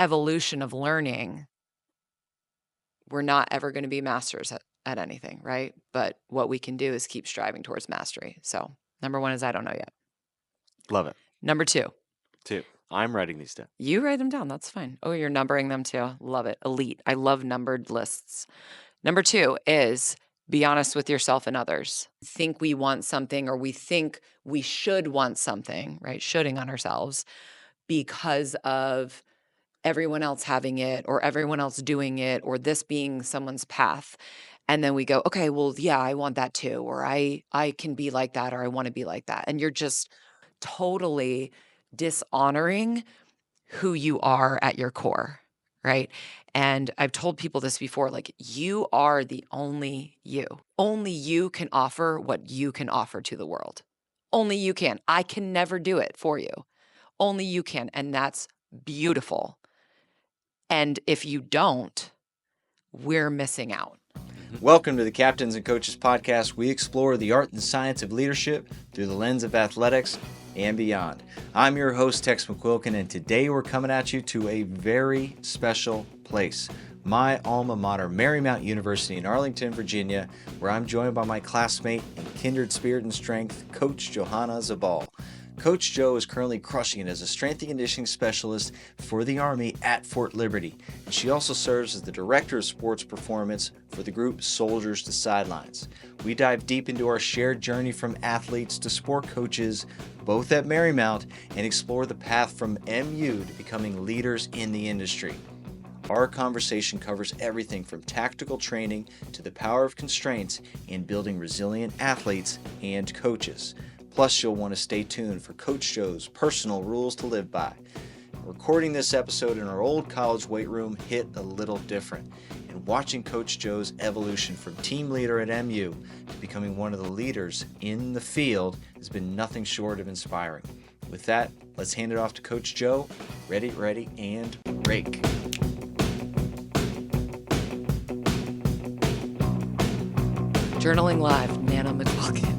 evolution of learning, we're not ever going to be masters at anything, right? But what we can do is keep striving towards mastery. So number 1 is I don't know yet. Love it. Number 2. 2. I'm writing these down. You write them down. That's fine. Oh, you're numbering them too. Love it. Elite. I love numbered lists. Number 2 is be honest with yourself and others. Think we want something, or we think we should want something, right? Shoulding on ourselves because of everyone else having it or everyone else doing it or this being someone's path. And then we go, okay, well, yeah, I want that too. Or I can be like that, or I want to be like that. And you're just totally dishonoring who you are at your core, right? And I've told people this before, like, you are the only you. Only you can offer what you can offer to the world. Only you can. I can never do it for you. Only you can. And that's beautiful. And if you don't, we're missing out. Welcome to the Captains and Coaches Podcast. We explore the art and science of leadership through the lens of athletics and beyond. I'm your host, Tex McQuilkin, and today we're coming at you to a very special place. My alma mater, Marymount University in Arlington, Virginia, where I'm joined by my classmate and kindred spirit and strength, Coach Johannah Zabal. Coach Joe is currently crushing it as a strength and conditioning specialist for the Army at Fort Liberty, and she also serves as the Director of Sports Performance for the group Soldiers to Sidelines. We dive deep into our shared journey from athletes to sport coaches, both at Marymount, and explore the path from MU to becoming leaders in the industry. Our conversation covers everything from tactical training to the power of constraints in building resilient athletes and coaches. Plus, you'll want to stay tuned for Coach Joe's personal rules to live by. Recording this episode in our old college weight room hit a little different, and watching Coach Joe's evolution from team leader at MU to becoming one of the leaders in the field has been nothing short of inspiring. With that, let's hand it off to Coach Joe. Ready, and break. Journaling Live, Nana McQuilkin.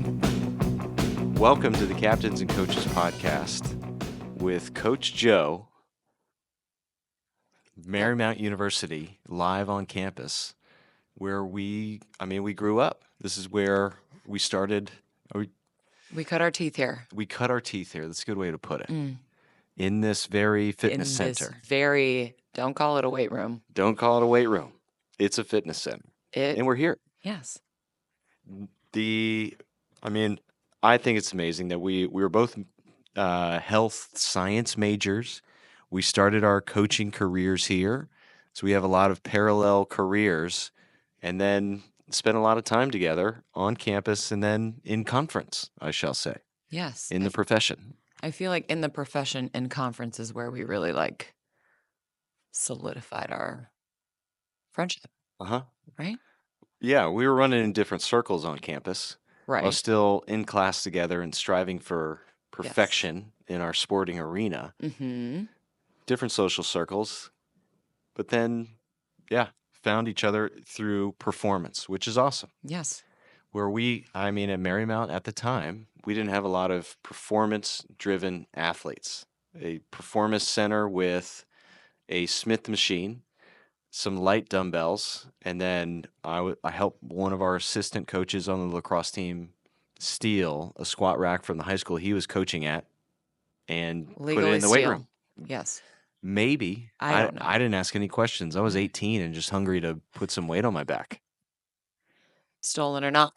Welcome to the Captains and Coaches Podcast with Coach Joe, Marymount University, live on campus, where we grew up. This is where we started. We cut our teeth here. We cut our teeth here. That's a good way to put it. In this very fitness center. Don't call it a weight room. Don't call it a weight room. It's a fitness center. And we're here. Yes. I think it's amazing that we were both health science majors. We started our coaching careers here, so we have a lot of parallel careers, and then spent a lot of time together on campus and then in conference, I shall say. Yes. In the profession. I feel like in the profession and conference is where we really solidified our friendship. Right? Yeah, we were running in different circles on campus. Right. While still in class together and striving for perfection in our sporting arena. Mm-hmm. Different social circles. But then, found each other through performance, which is awesome. Yes. Where at Marymount at the time, we didn't have a lot of performance-driven athletes. A performance center with a Smith machine, some light dumbbells, and then I helped one of our assistant coaches on the lacrosse team steal a squat rack from the high school he was coaching at and put it in the weight room. Yes. Maybe. I don't know. I didn't ask any questions. I was 18 and just hungry to put some weight on my back. Stolen or not.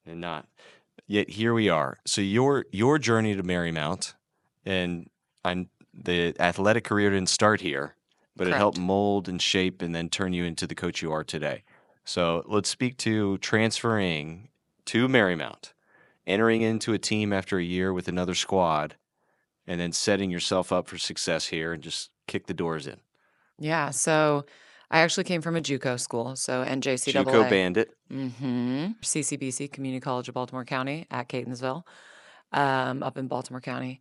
And not. Yet here we are. So your journey to Marymount, and the athletic career didn't start here. But Correct. It helped mold and shape and then turn you into the coach you are today. So let's speak to transferring to Marymount, entering into a team after a year with another squad, and then setting yourself up for success here and just kick the doors in. Yeah. So I actually came from a JUCO school, so NJCAA. JUCO Bandit. Mm-hmm. CCBC, Community College of Baltimore County at Catonsville, up in Baltimore County.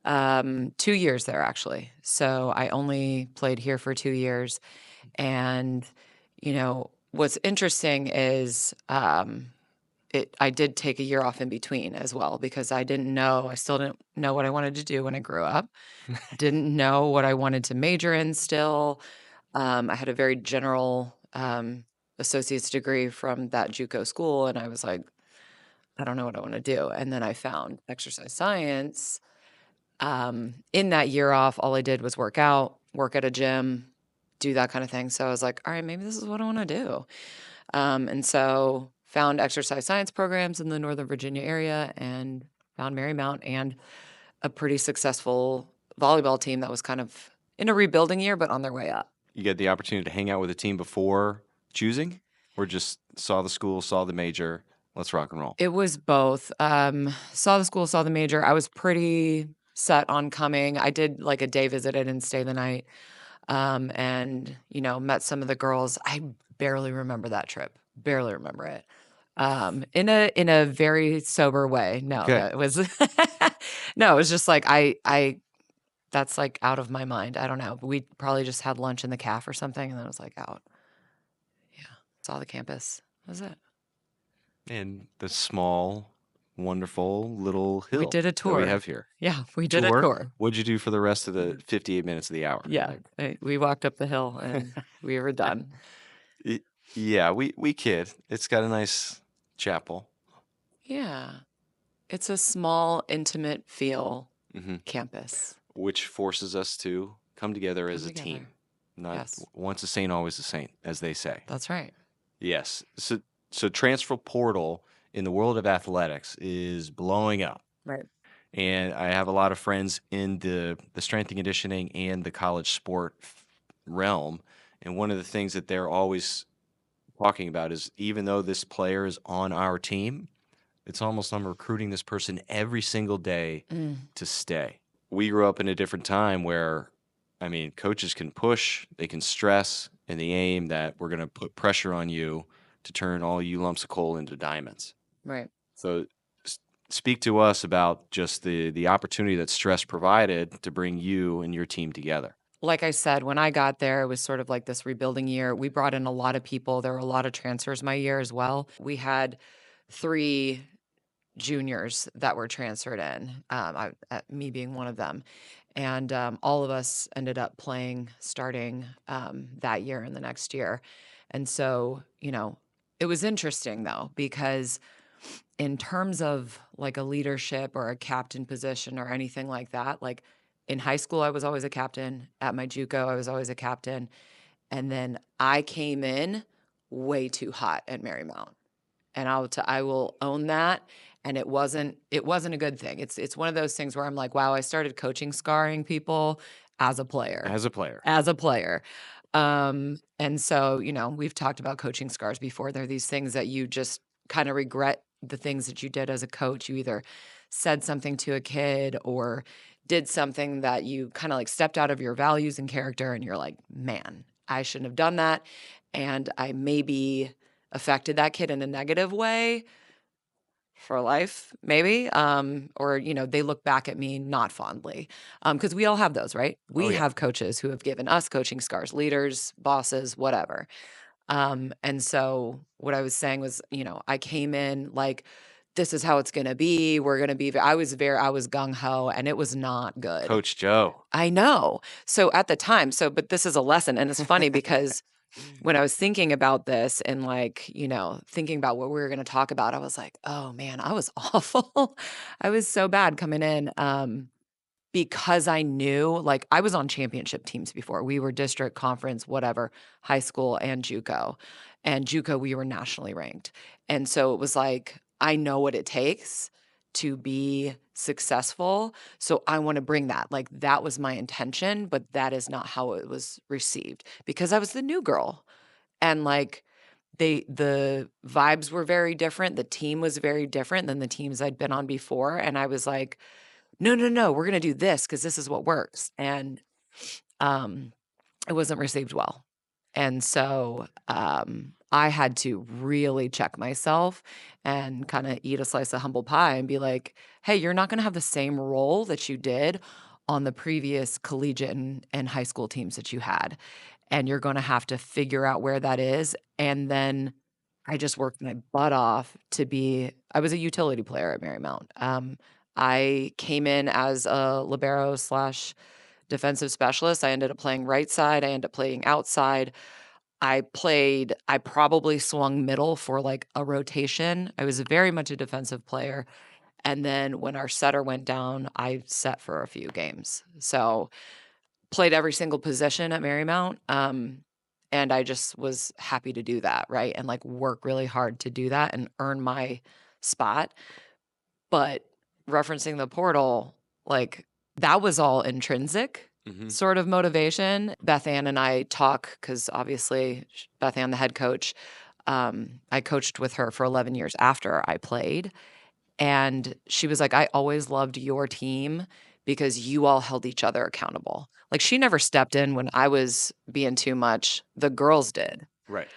2 years there, actually. So I only played here for 2 years. And, what's interesting is I did take a year off in between as well because I still didn't know what I wanted to do when I grew up. Didn't know what I wanted to major in still. I had a very general associate's degree from that JUCO school, and I was like, I don't know what I want to do. And then I found exercise science. In that year off, all I did was work out, work at a gym, do that kind of thing. So I was like, all right, maybe this is what I want to do. And so found exercise science programs in the Northern Virginia area and found Marymount and a pretty successful volleyball team that was kind of in a rebuilding year, but on their way up. You get the opportunity to hang out with the team before choosing, or just saw the school, saw the major, let's rock and roll? It was both. Saw the school, saw the major. I was pretty set on coming. I did like a day visit. I didn't stay the night. And, met some of the girls. I barely remember that trip. Barely remember it. In a very sober way. No, Okay. that was no, it was just like I that's like out of my mind. I don't know. We probably just had lunch in the caf or something, and then I was like out. Yeah. Saw the campus. That was it. And the small, wonderful little hill We did a that we tour. have here. Yeah, we did a tour. What'd you do for the rest of the 58 minutes of the hour? Yeah, we walked up the hill and we were done. Yeah, we kid. It's got a nice chapel. Yeah. It's a small, intimate feel Mm-hmm. campus. Which forces us to come together as a team. Not Yes. once a saint, always a saint, as they say. That's right. Yes. So transfer portal in the world of athletics is blowing up. Right. And I have a lot of friends in the strength and conditioning and the college sport realm. And one of the things that they're always talking about is, even though this player is on our team, it's almost I'm recruiting this person every single day to stay. We grew up in a different time where, coaches can push, they can stress, and the aim that we're going to put pressure on you to turn all you lumps of coal into diamonds. Right. So speak to us about just the opportunity that stress provided to bring you and your team together. Like I said, when I got there, it was sort of like this rebuilding year. We brought in a lot of people. There were a lot of transfers my year as well. We had 3 juniors that were transferred in, me being one of them. And all of us ended up playing starting that year and the next year. And so, it was interesting though, because in terms of like a leadership or a captain position or anything like that, like in high school, I was always a captain. At my JUCO, I was always a captain. And then I came in way too hot at Marymount. And I will own that. And it wasn't a good thing. It's one of those things where I'm like, wow, I started coaching scarring people as a player. And so, we've talked about coaching scars before. They're these things that you just kind of regret the things that you did as a coach. You either said something to a kid or did something that you kind of like stepped out of your values and character, and you're like, man, I shouldn't have done that. And I maybe affected that kid in a negative way for life, maybe. Or, they look back at me not fondly. Because we all have those, right? We have coaches who have given us coaching scars, leaders, bosses, whatever. And so what I was saying was, I came in like, this is how it's going to be. We're going to be, I was gung ho, and it was not good. Coach Joe. I know. So at the time, but this is a lesson. And it's funny because when I was thinking about this and like, thinking about what we were going to talk about, I was like, oh man, I was awful. I was so bad coming in. Because I knew, like, I was on championship teams before. We were district, conference, whatever, high school and JUCO. And JUCO, we were nationally ranked. And so it was like, I know what it takes to be successful. So I want to bring that. Like, that was my intention, but that is not how it was received because I was the new girl. And like, the vibes were very different. The team was very different than the teams I'd been on before. And I was like, no, we're going to do this because this is what works. And it wasn't received well. And so I had to really check myself and kind of eat a slice of humble pie and be like, hey, you're not going to have the same role that you did on the previous collegiate and high school teams that you had. And you're going to have to figure out where that is and then I just worked my butt off to be I was a utility player at Marymount. I came in as a libero slash defensive specialist. I ended up playing right side. I ended up playing outside. I probably swung middle for like a rotation. I was very much a defensive player. And then when our setter went down, I set for a few games. So played every single position at Marymount. And I just was happy to do that, right? And like work really hard to do that and earn my spot. But referencing the portal, like that was all intrinsic sort of motivation. Beth Ann and I talk because obviously Beth Ann, the head coach, I coached with her for 11 years after I played. And she was like, I always loved your team because you all held each other accountable. Like she never stepped in when I was being too much. The girls did. Right.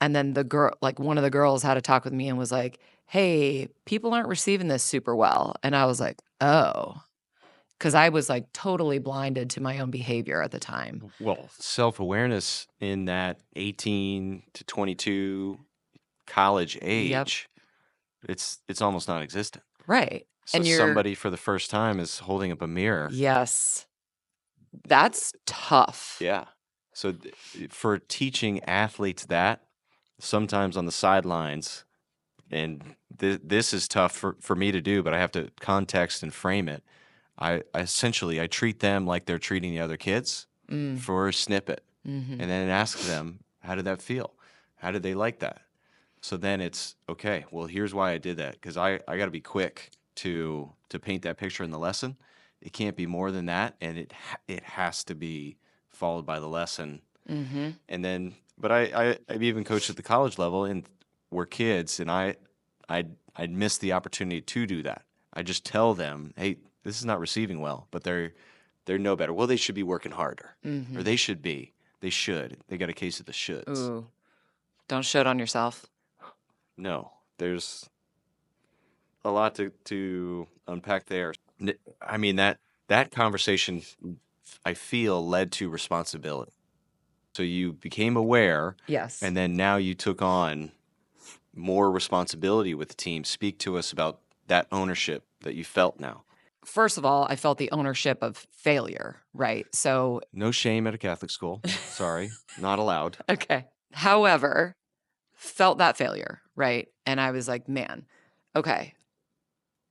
And then the girl, like one of the girls had a talk with me and was like, hey, people aren't receiving this super well. And I was like, oh, because I was like totally blinded to my own behavior at the time. Well, self-awareness in that 18 to 22 college age, it's almost non-existent. Right. So And you're somebody for the first time is holding up a mirror. Yes. That's tough. Yeah. So for teaching athletes that, sometimes on the sidelines, and this is tough for me to do, but I have to context and frame it. I essentially treat them like they're treating the other kids for a snippet, and then ask them, how did that feel? How did they like that? So then it's, okay, well, here's why I did that, because I got to be quick to paint that picture in the lesson. It can't be more than that, and it has to be followed by the lesson. And then, but I've even coached at the college level, and we're kids, and I'd miss the opportunity to do that. I just tell them, hey, this is not receiving well, but they're no better. Well, they should be working harder, or they should. They got a case of the shoulds. Ooh. Don't should on yourself. No, there's a lot to unpack there. I mean, that conversation, I feel, led to responsibility. So you became aware, Yes. and then now you took on more responsibility with the team. Speak to us about that ownership that you felt now. First of all, I felt the ownership of failure, right? So, No shame at a Catholic school. Sorry, not allowed. okay. However, felt that failure, right? And I was like, man, okay,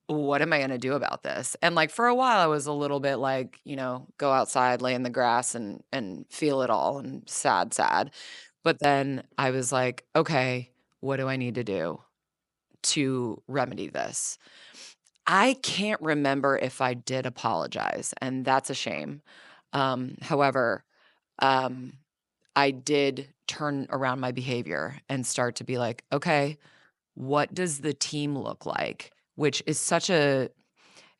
what am I going to do about this? And like for a while, I was a little bit like, go outside, lay in the grass and feel it all and sad. But then I was like, okay, what do I need to do to remedy this? I can't remember if I did apologize, and that's a shame. However, I did turn around my behavior and start to be like, okay, what does the team look like? Which is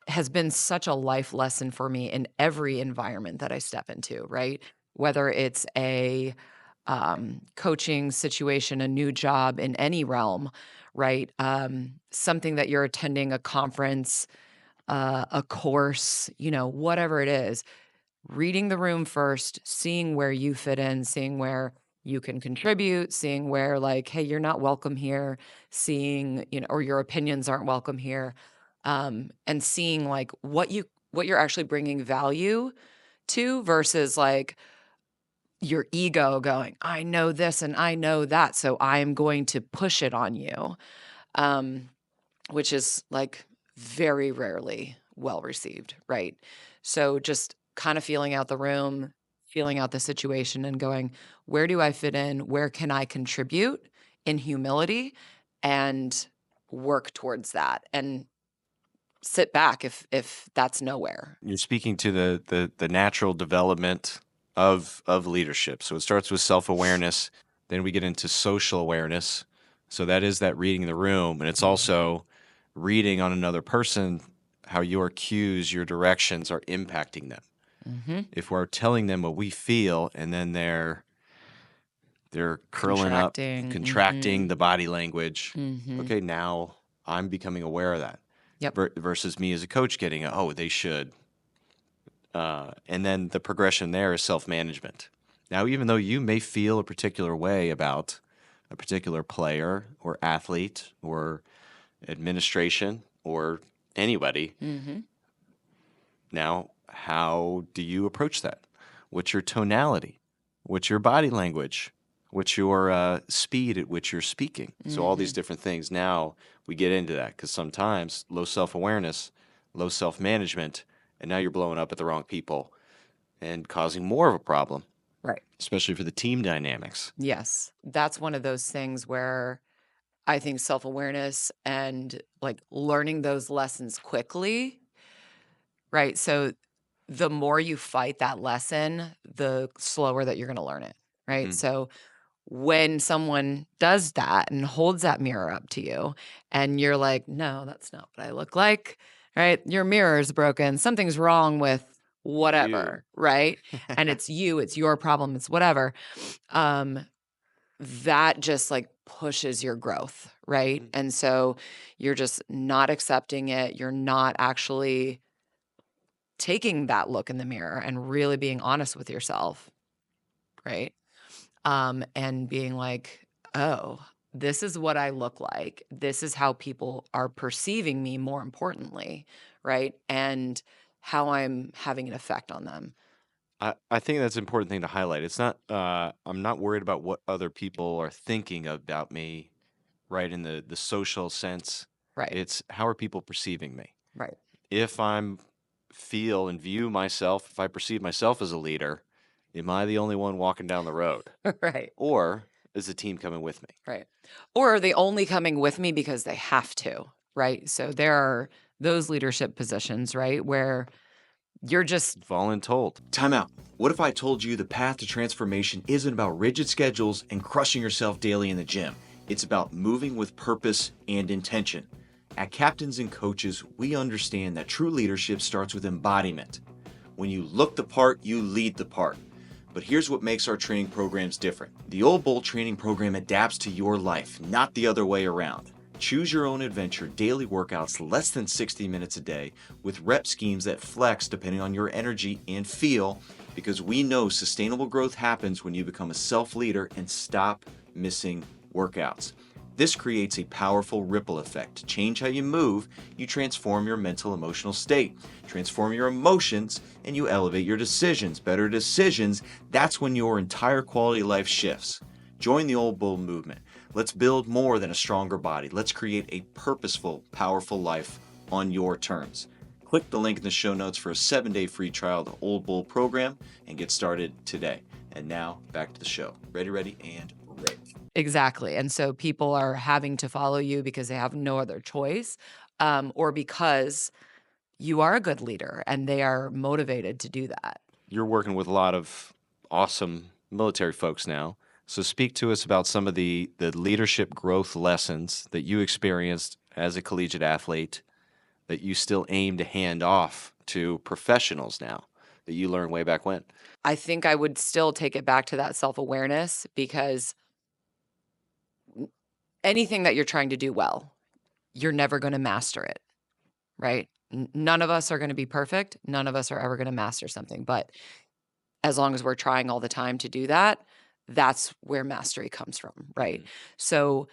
has been such a life lesson for me in every environment that I step into, right? Whether it's a coaching situation, a new job in any realm, right? Something that you're attending, a conference, a course, whatever it is, reading the room first, seeing where you fit in, seeing where you can contribute, seeing where like, hey, you're not welcome here, seeing, or your opinions aren't welcome here, and seeing like what you're actually bringing value to versus like your ego going, I know this and I know that, so I'm going to push it on you, which is like very rarely well received, right? So just kind of feeling out the room, feeling out the situation and going, where do I fit in? Where can I contribute in humility and work towards that and sit back if that's nowhere. You're speaking to the natural development of leadership. So it starts with self-awareness, then we get into social awareness. So that is that reading the room, and it's also reading on another person how your cues, your directions are impacting them. If we're telling them what we feel and then they're curling up, contracting the body language, okay, now I'm becoming aware of that. Yep. Versus me as a coach getting, they should. And then the progression there is self-management. Now, even though you may feel a particular way about a particular player or athlete or administration or anybody. Mm-hmm. Now, how do you approach that? What's your tonality? What's your body language? What's your speed at which you're speaking? So all Mm-hmm. these different things. Now we get into that because sometimes low self-awareness, low self-management, and now you're blowing up at the wrong people and causing more of a problem, Right. especially for the team dynamics. Yes. That's one of those things where I think self-awareness and like learning those lessons quickly, right? So the more you fight that lesson, the slower that you're going to learn it, right? Mhm. So when someone does that and holds that mirror up to you and you're like, no, that's not what I look like, right? Your mirror is broken. Something's wrong with You. whatever, right? And it's you, it's your problem, it's whatever. Um, that just like pushes your growth, right? Mhm. And so you're just not accepting it. You're not actually taking that look in the mirror and really being honest with yourself, right? And being like, oh, this is what I look like. This is how people are perceiving me, more importantly, right? And how I'm having an effect on them. I think that's an important thing to highlight. It's not, I'm not worried about what other people are thinking about me, right? In the social sense, Right, it's how are people perceiving me? right, If I'm feel and view myself, if I perceive myself as a leader, am I the only one walking down the road? right, Or is the team coming with me? right. Or are they only coming with me because they have to, right? So there are those leadership positions, right, where you're just Voluntold. Time out. What if I told you the path to transformation isn't about rigid schedules and crushing yourself daily in the gym? It's about moving with purpose and intention. At Captains and Coaches, we understand that true leadership starts with embodiment. When you look the part, you lead the part. But here's what makes our training programs different. The Old Bowl training program adapts to your life, not the other way around. Choose your own adventure daily workouts less than 60 minutes a day with rep schemes that flex depending on your energy and feel, because we know sustainable growth happens when you become a self-leader and stop missing workouts. This creates a powerful ripple effect. To change how you move, you transform your mental emotional state, transform your emotions, and you elevate your decisions. Better decisions, that's when your entire quality of life shifts. Join the Old Bull movement. Let's build more than a stronger body. Let's create a purposeful, powerful life on your terms. Click the link in the show notes for a 7-day free trial of the Old Bull program and get started today. And now, back to the show. Ready, and ready. exactly. And so people are having to follow you because they have no other choice, or because you are a good leader and they are motivated to do that. You're working with a lot of awesome military folks now. So speak to us about some of the leadership growth lessons that you experienced as a collegiate athlete that you still aim to hand off to professionals now that you learned way back when. I think I would still take it back to that self-awareness, because anything that you're trying to do well, you're never going to master it, right? None of us are going to be perfect. None of us are ever going to master something. But as long as we're trying all the time to do that, that's where mastery comes from, right? Mhm. So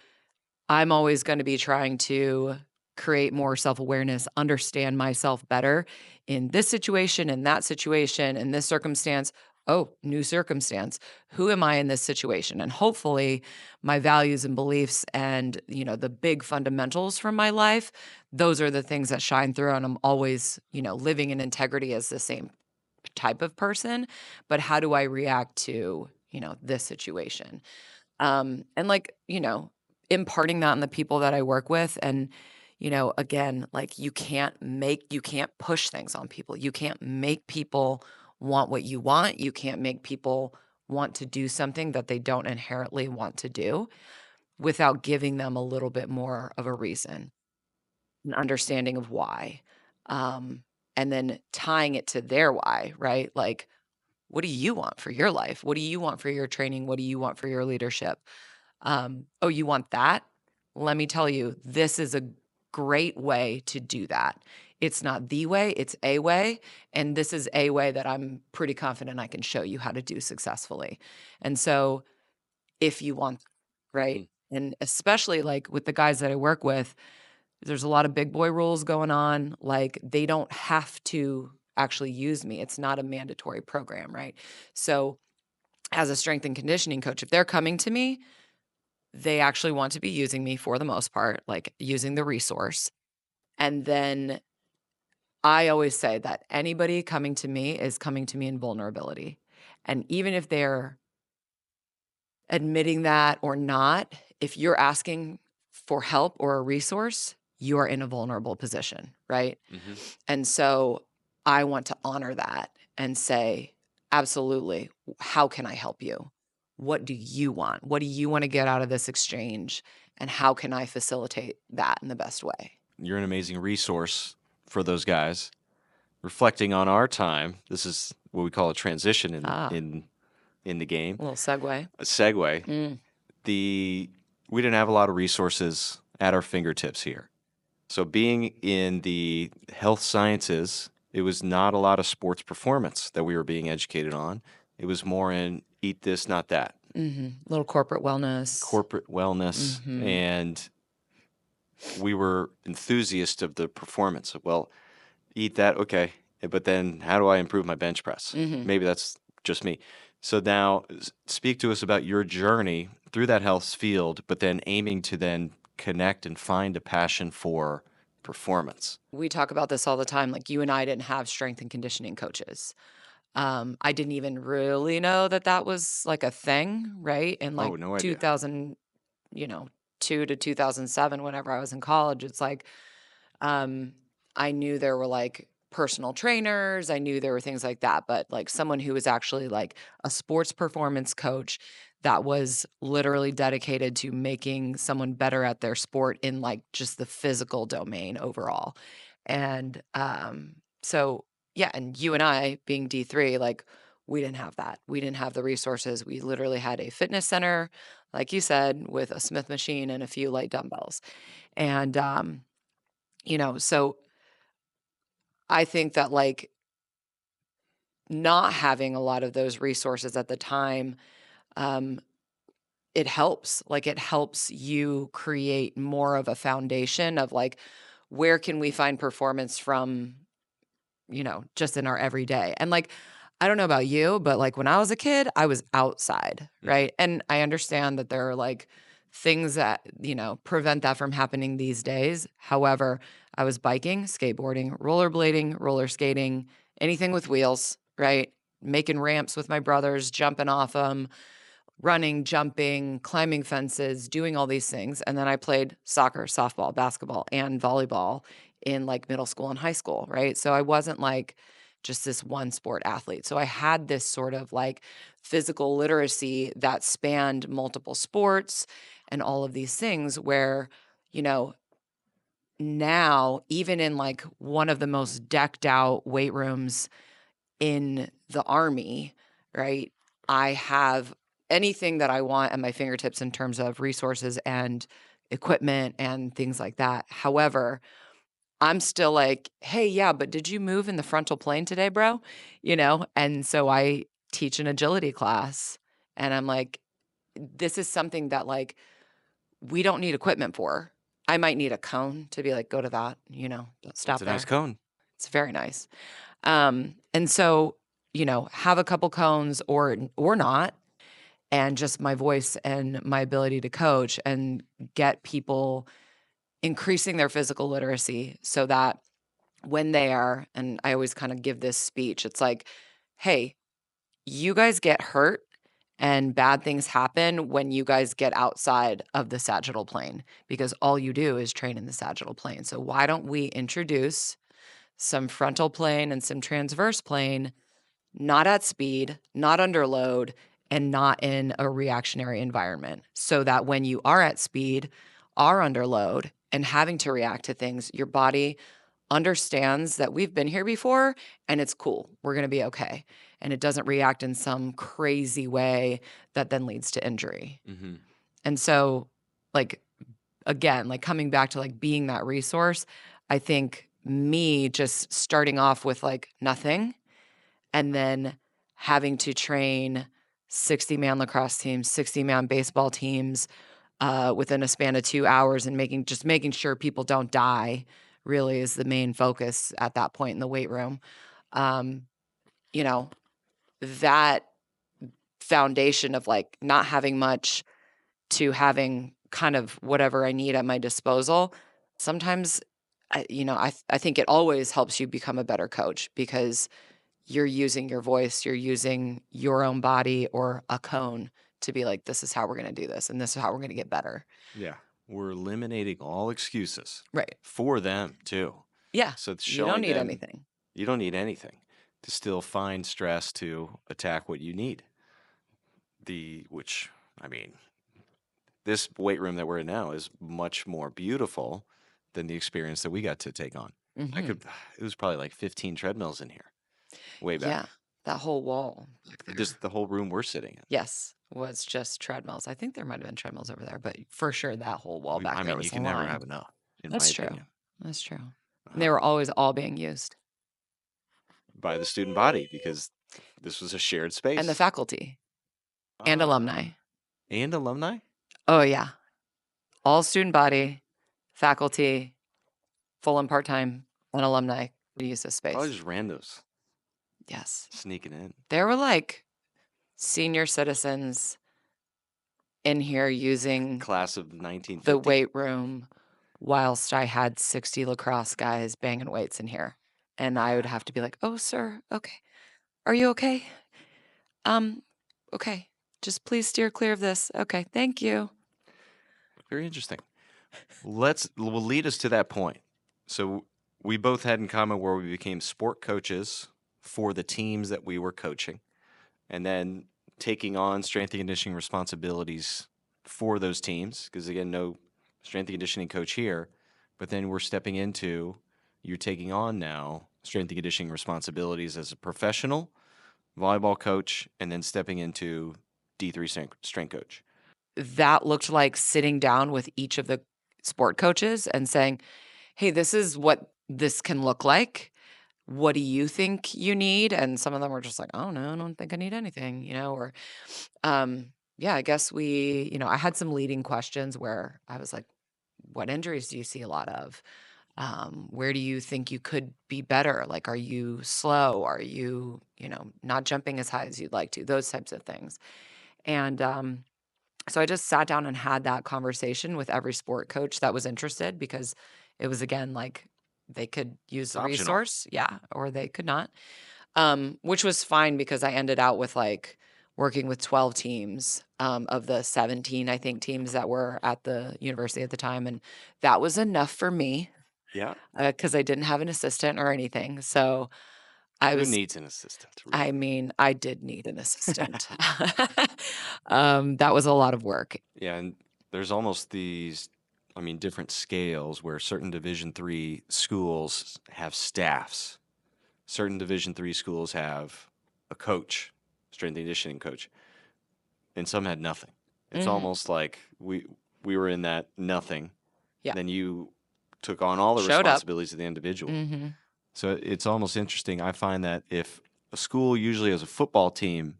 I'm always going to be trying to create more self-awareness, understand myself better in this situation, in that situation, in this circumstance. Oh, new circumstance. Who am I in this situation? And hopefully my values and beliefs and, the big fundamentals from my life, those are the things that shine through, and I'm always, living in integrity as the same type of person, but how do I react to, this situation? And like, imparting that on the people that I work with. And, again, like you can't push things on people. You can't make people want what you want. You can't make people want to do something that they don't inherently want to do without giving them a little bit more of a reason, an understanding of why. Um, and then tying it to their why, right? Like, what do you want for your life? What do you want for your training? What do you want for your leadership? Oh, you want that? Let me tell you, this is a great way to do that. It's not the way, it's a way. And this is a way that I'm pretty confident I can show you how to do successfully. And so if you want, right? And especially like with the guys that I work with, there's a lot of big boy rules going on. Like they don't have to actually use me. It's not a mandatory program, right? So as a strength and conditioning coach, if they're coming to me, they actually want to be using me for the most part, like using the resource. And then I always say that anybody coming to me is coming to me in vulnerability. And even if they're admitting that or not, if you're asking for help or a resource, you are in a vulnerable position, right? Mhm. And so I want to honor that and say, absolutely, how can I help you? What do you want? What do you want to get out of this exchange? And how can I facilitate that in the best way? You're an amazing resource for those guys. Reflecting on our time, this is what we call a transition Ah, in the game. a little segue. A segue. Mm. We didn't have a lot of resources at our fingertips here. So being in the health sciences, it was not a lot of sports performance that we were being educated on. It was more in eat this, not that. Little corporate wellness. Corporate wellness, and we were enthusiasts of the performance. Well, eat that, okay, but then how do I improve my bench press? Maybe that's just me. So now speak to us about your journey through that health field, but then aiming to then connect and find a passion for performance. We talk about this all the time. Like you and I didn't have strength and conditioning coaches. I didn't even really know that that was like a thing, right? In Oh, like no idea. 2000, 2 to 2007, whenever I was in college, it's like um, I knew there were like personal trainers. I knew there were things like that, but like someone who was actually like a sports performance coach that was literally dedicated to making someone better at their sport in like just the physical domain overall. And so, yeah, and you and I being D3, like we didn't have that. We didn't have the resources. We literally had a fitness center, like you said, with a Smith machine and a few light dumbbells. And, so I think that like not having a lot of those resources at the time, um, it helps. Like it helps you create more of a foundation of like, where can we find performance from, just in our everyday. And like, I don't know about you, but like when I was a kid, I was outside, right? And I understand that there are like things that, prevent that from happening these days. However, I was biking, skateboarding, rollerblading, roller skating, anything with wheels, right? Making ramps with my brothers, jumping off them, running, jumping, climbing fences, doing all these things. And then I played soccer, softball, basketball, and volleyball in like middle school and high school, right? So I wasn't like just this one sport athlete. So I had this sort of like physical literacy that spanned multiple sports and all of these things where, you know, now even in like one of the most decked out weight rooms in the army, right? I have anything that I want at my fingertips in terms of resources and equipment and things like that. However, I'm still like, hey, yeah, but did you move in the frontal plane today, bro? And so I teach an agility class and I'm like, this is something that like we don't need equipment for. I might need a cone to be like, go to that, don't stop It's a nice there. cone. It's very nice. And so, have a couple cones or not, and just my voice and my ability to coach and get people increasing their physical literacy so that when they are, and I always kind of give this speech, it's like, hey, you guys get hurt and bad things happen when you guys get outside of the sagittal plane because all you do is train in the sagittal plane. So why don't we introduce some frontal plane and some transverse plane, not at speed, not under load, and not in a reactionary environment, so that when you are at speed, are under load, and having to react to things, your body understands that we've been here before and it's cool. We're going to be okay. And it doesn't react in some crazy way that then leads to injury. Mm-hmm. And so, like, again, like coming back to like being that resource, I think me just starting off with like nothing and then having to train 60-man lacrosse teams, 60-man baseball teams, within a span of 2 hours, and making sure people don't die really is the main focus at that point in the weight room. Um, you know, that foundation of like not having much to having kind of whatever I need at my disposal, sometimes I think it always helps you become a better coach because you're using your voice, you're using your own body or a cone to be like, this is how we're going to do this, and this is how we're going to get better. Yeah. We're eliminating all excuses Right. for them too. Yeah. So it's You don't showing need them anything. you don't need anything to still find stress to attack what you need. Which, I mean, this weight room that we're in now is much more beautiful than the experience that we got to take on. Mhm. It was probably like 15 treadmills in here way Yeah. back. That whole wall back there. Just the whole room we're sitting in. Yes, was just treadmills. I think there might have been treadmills over there, but for sure that whole wall back I there mean, you was a can never line. have enough, in my That's true. opinion, That's true. And they were always all being used. by the student body because this was a shared space. And the faculty and alumni. And alumni? Oh, yeah. All student body, faculty, full and part-time, and alumni to use this space. Probably just randos Yes. sneaking in. There were like senior citizens in here using Class of 1950. the weight room whilst I had 60 lacrosse guys banging weights in here. And I would have to be like, oh, sir, okay. Are you okay? Okay. Just please steer clear of this. Okay, thank you. Very interesting. We'll lead us to that point. So we both had in common where we became sport coaches for the teams that we were coaching, and then taking on strength and conditioning responsibilities for those teams. Because again, no strength and conditioning coach here, but then you're taking on now strength and conditioning responsibilities as a professional volleyball coach, and then stepping into D3 strength coach. That looked like sitting down with each of the sport coaches and saying, hey, this is what this can look like. What do you think you need? And some of them were just like, oh, no, I don't think I need anything, or yeah, I guess I had some leading questions where I was like, what injuries do you see a lot of? Where do you think you could be better? Like, are you slow? Are you, not jumping as high as you'd like to? Those types of things. And so I just sat down and had that conversation with every sport coach that was interested because it was, again, like they could use the Optional. resource. Yeah. Or they could not, which was fine because I ended out with like working with 12 teams of the 17, I think, teams that were at the university at the time. And that was enough for me. Yeah. Because I didn't have an assistant or anything. So Who needs an assistant? Really? I mean, I did need an assistant. That was a lot of work. Yeah, and there's almost these, different scales where certain Division III schools have staffs. Certain Division III schools have a coach, strength and conditioning coach, and some had nothing. It's almost like we were in that nothing. Yeah. Then you took on all the Showed up. responsibilities of the individual. Mm-hmm. So it's almost interesting. I find that if a school usually has a football team,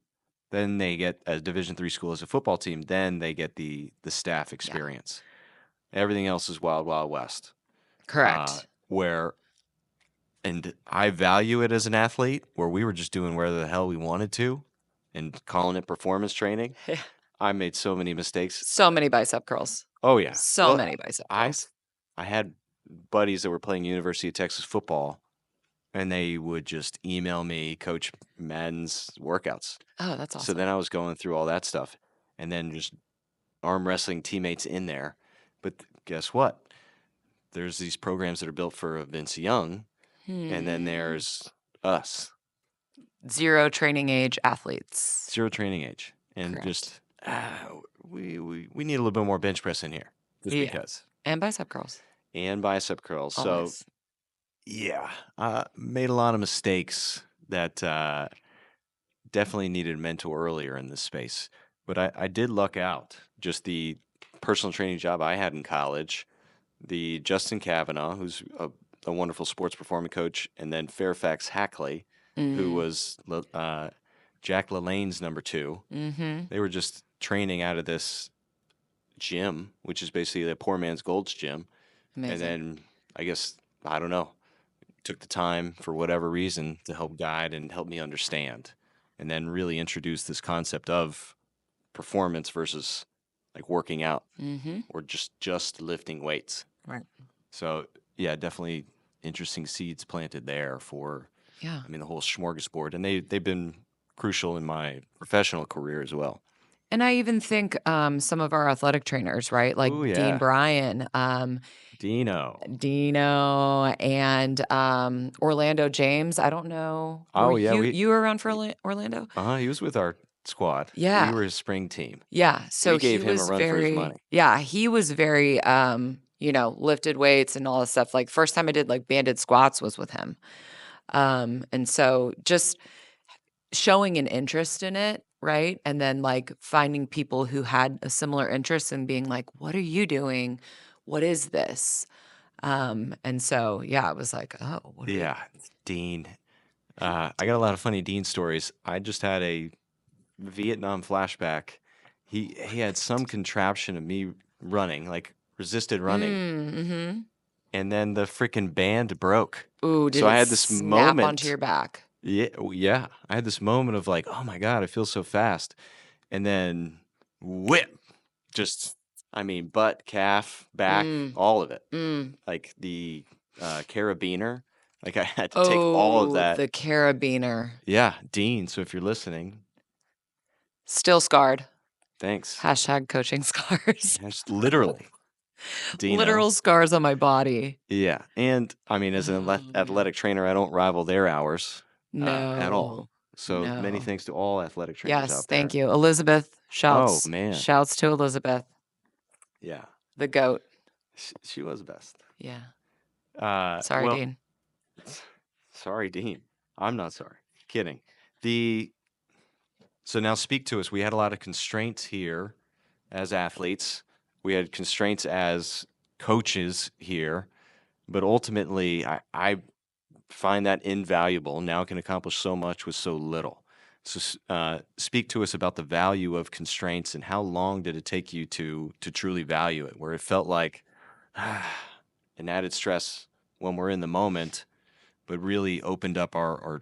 then they get a Division III school as a football team, then they get the staff experience. Everything else is wild, wild west. Correct. And I value it as an athlete where we were just doing whatever the hell we wanted to and calling it performance training. Yeah. I made so many mistakes. So many bicep curls. Oh, yeah. So many bicep curls. I had buddies that were playing University of Texas football, and they would just email me Coach Madden's workouts. Oh, that's awesome. So then I was going through all that stuff, and then just arm wrestling teammates in there. But guess what? There's these programs that are built for Vince Young, and then there's us. Zero training age athletes. Zero training age. And Correct. Just, we need a little bit more bench press in here. Just because. And bicep curls. And bicep curls. Always. So, yeah, made a lot of mistakes that definitely needed a mentor earlier in this space. But I did luck out. Just the personal training job I had in college, the Justin Kavanaugh, who's a wonderful sports performance coach, and then Fairfax Hackley, who was Jack LaLane's number 2. Mm-hmm. They were just training out of this gym, which is basically a poor man's Gold's Gym. Amazing. And then I guess, I don't know, took the time for whatever reason to help guide and help me understand. And then really introduce this concept of performance versus like working out or just lifting weights. Right. So yeah, definitely interesting seeds planted there for, Yeah. I mean, the whole smorgasbord. And they've been crucial in my professional career as well. And I even think some of our athletic trainers, right? Like Ooh, Dean yeah. Bryan, Dino. and Orlando James. I don't know. Oh, yeah. You were around for Orlando? He was with our squad. Yeah. We were his spring team. Yeah. So We gave he him a was run for his money. he was very, lifted weights and all this stuff. Like first time I did like banded squats was with him. And so just showing an interest in it, right? And then like finding people who had a similar interest and being like, what are you doing? What is this? And so, yeah, I was like, oh, what are we- Yeah, Dean. I got a lot of funny Dean stories. I just had a Vietnam flashback. He had some contraption of me running, like resisted running, Mm-hmm. and then the freaking band broke. Ooh, did So I it had this snap onto moment. your back? Yeah. I had this moment of like, oh my God, I feel so fast. And then whip, just, I mean, butt, calf, back, all of it. Like the carabiner. Like I had to take all of Oh, that. the carabiner. Yeah, Dean. So if you're listening, Still scarred. thanks. Hashtag coaching scars. Yes, literally, Dino. Literal scars on my body. Yeah, and I mean, as an athletic trainer, I don't rival their hours at all. So many No. thanks to all athletic trainers Yes, out there. thank you. Elizabeth, shouts. Oh, man. Shouts to Elizabeth, Yeah, the goat. she was best. Yeah. Sorry, well, Dean. Sorry, Dean. I'm not sorry. Kidding. So now speak to us. We had a lot of constraints here as athletes. We had constraints as coaches here, but ultimately I find that invaluable. Now can accomplish so much with so little. So speak to us about the value of constraints and how long did it take you to truly value it, where it felt like an added stress when we're in the moment, but really opened up our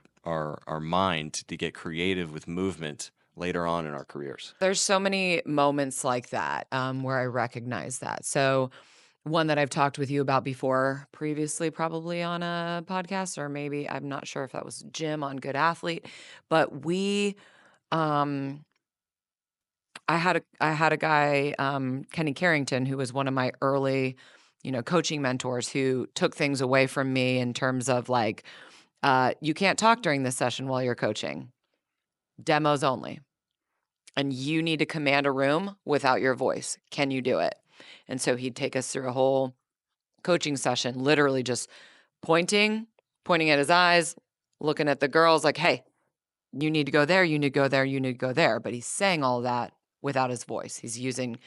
mind to get creative with movement later on in our careers. There's so many moments like that where I recognize that. So one that I've talked with you about before previously, probably on a podcast, or maybe I'm not sure if that was Jim on Good Athlete, but um, I had a guy, Kenny Carrington, who was one of my early, coaching mentors who took things away from me in terms of like, you can't talk during this session while you're coaching, demos only. And you need to command a room without your voice. Can you do it? And so he'd take us through a whole coaching session, literally just pointing at his eyes, looking at the girls like, hey, you need to go there, you need to go there, you need to go there. But he's saying all that without his voice. He's using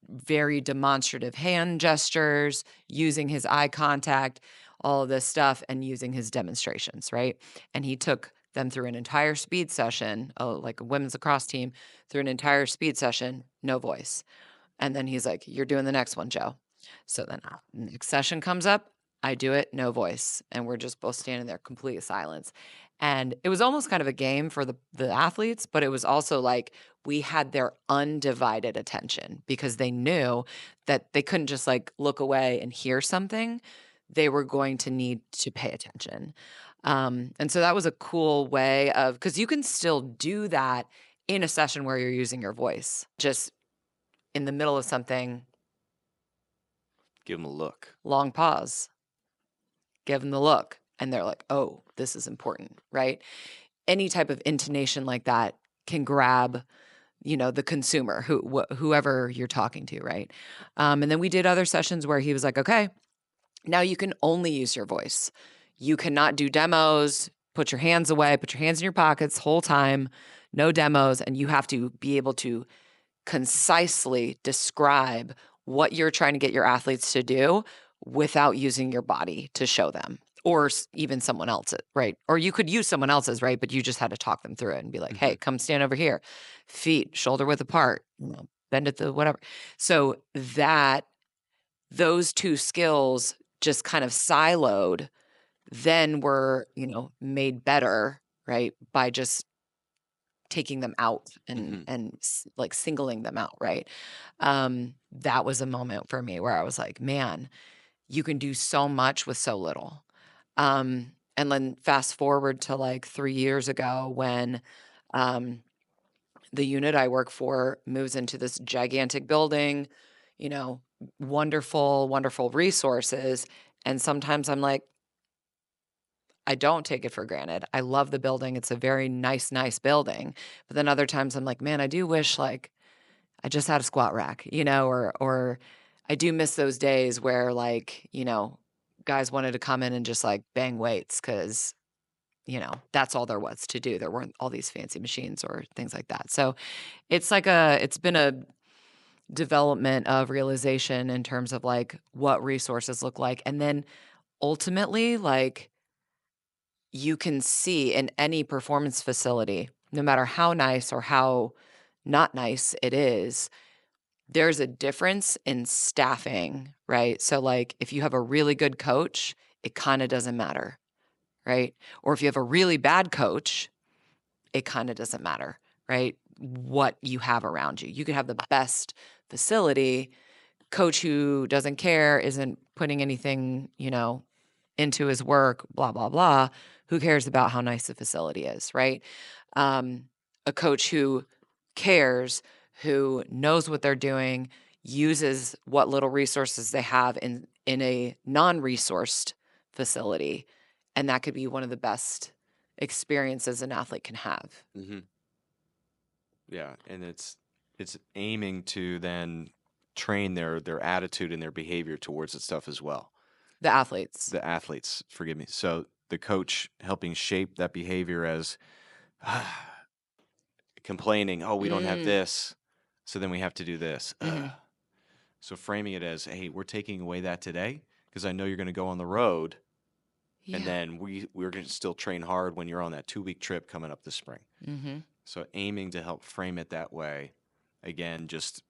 very demonstrative hand gestures, using his eye contact, all of this stuff, and using his demonstrations, right? And he took them through an entire speed session, like a women's lacrosse team, through an entire speed session, no voice. And then he's like, you're doing the next one, Joe. So then next session comes up, I do it, no voice. And we're just both standing there, complete silence. And it was almost kind of a game for the athletes, but it was also like we had their undivided attention because they knew that they couldn't just like look away and hear something. They were going to need to pay attention. And so that was a cool way of, because you can still do that in a session where you're using your voice, just in the middle of something. Give them a look. Long pause. Give them the look. And they're like, oh, this is important, right? Any type of intonation like that can grab, the consumer, whoever you're talking to, right? And then we did other sessions where he was like, okay, now you can only use your voice. You cannot do demos, put your hands away, put your hands in your pockets whole time, no demos, and you have to be able to concisely describe what you're trying to get your athletes to do without using your body to show them, or even someone else's, right? Or you could use someone else's, right? But you just had to talk them through it and be like, hey, come stand over here. Feet shoulder width apart, bend at the whatever. So those two skills just kind of siloed, then were, made better, right, by just taking them out and like singling them out, right? That was a moment for me where I was like, man, you can do so much with so little. And then fast forward to like 3 years ago when the unit I work for moves into this gigantic building, wonderful, wonderful resources. And sometimes I'm like, I don't take it for granted. I love the building. It's a very nice, nice building. But then other times I'm like, man, I do wish like I just had a squat rack, or I do miss those days where like, guys wanted to come in and just like bang weights because, that's all there was to do. There weren't all these fancy machines or things like that. So it's been a development of realization in terms of like what resources look like. And then ultimately, like, you can see in any performance facility, no matter how nice or how not nice it is, there's a difference in staffing, right? So like if you have a really good coach, it kind of doesn't matter, right? Or if you have a really bad coach, it kind of doesn't matter, right? What you have around you. You could have the best facility, coach who doesn't care, isn't putting anything, into his work, blah, blah, blah. Who cares about how nice the facility is, right? A coach who cares, who knows what they're doing, uses what little resources they have in a non-resourced facility, and that could be one of the best experiences an athlete can have. Yeah, and it's aiming to then train their attitude and their behavior towards that stuff as well. The athletes. The athletes, forgive me. So the coach helping shape that behavior as complaining, oh, we don't have this, so then we have to do this. So framing it as, hey, we're taking away that today because I know you're going to go on the road, and then we're going to still train hard when you're on that 2-week trip coming up this spring. So aiming to help frame it that way, again, just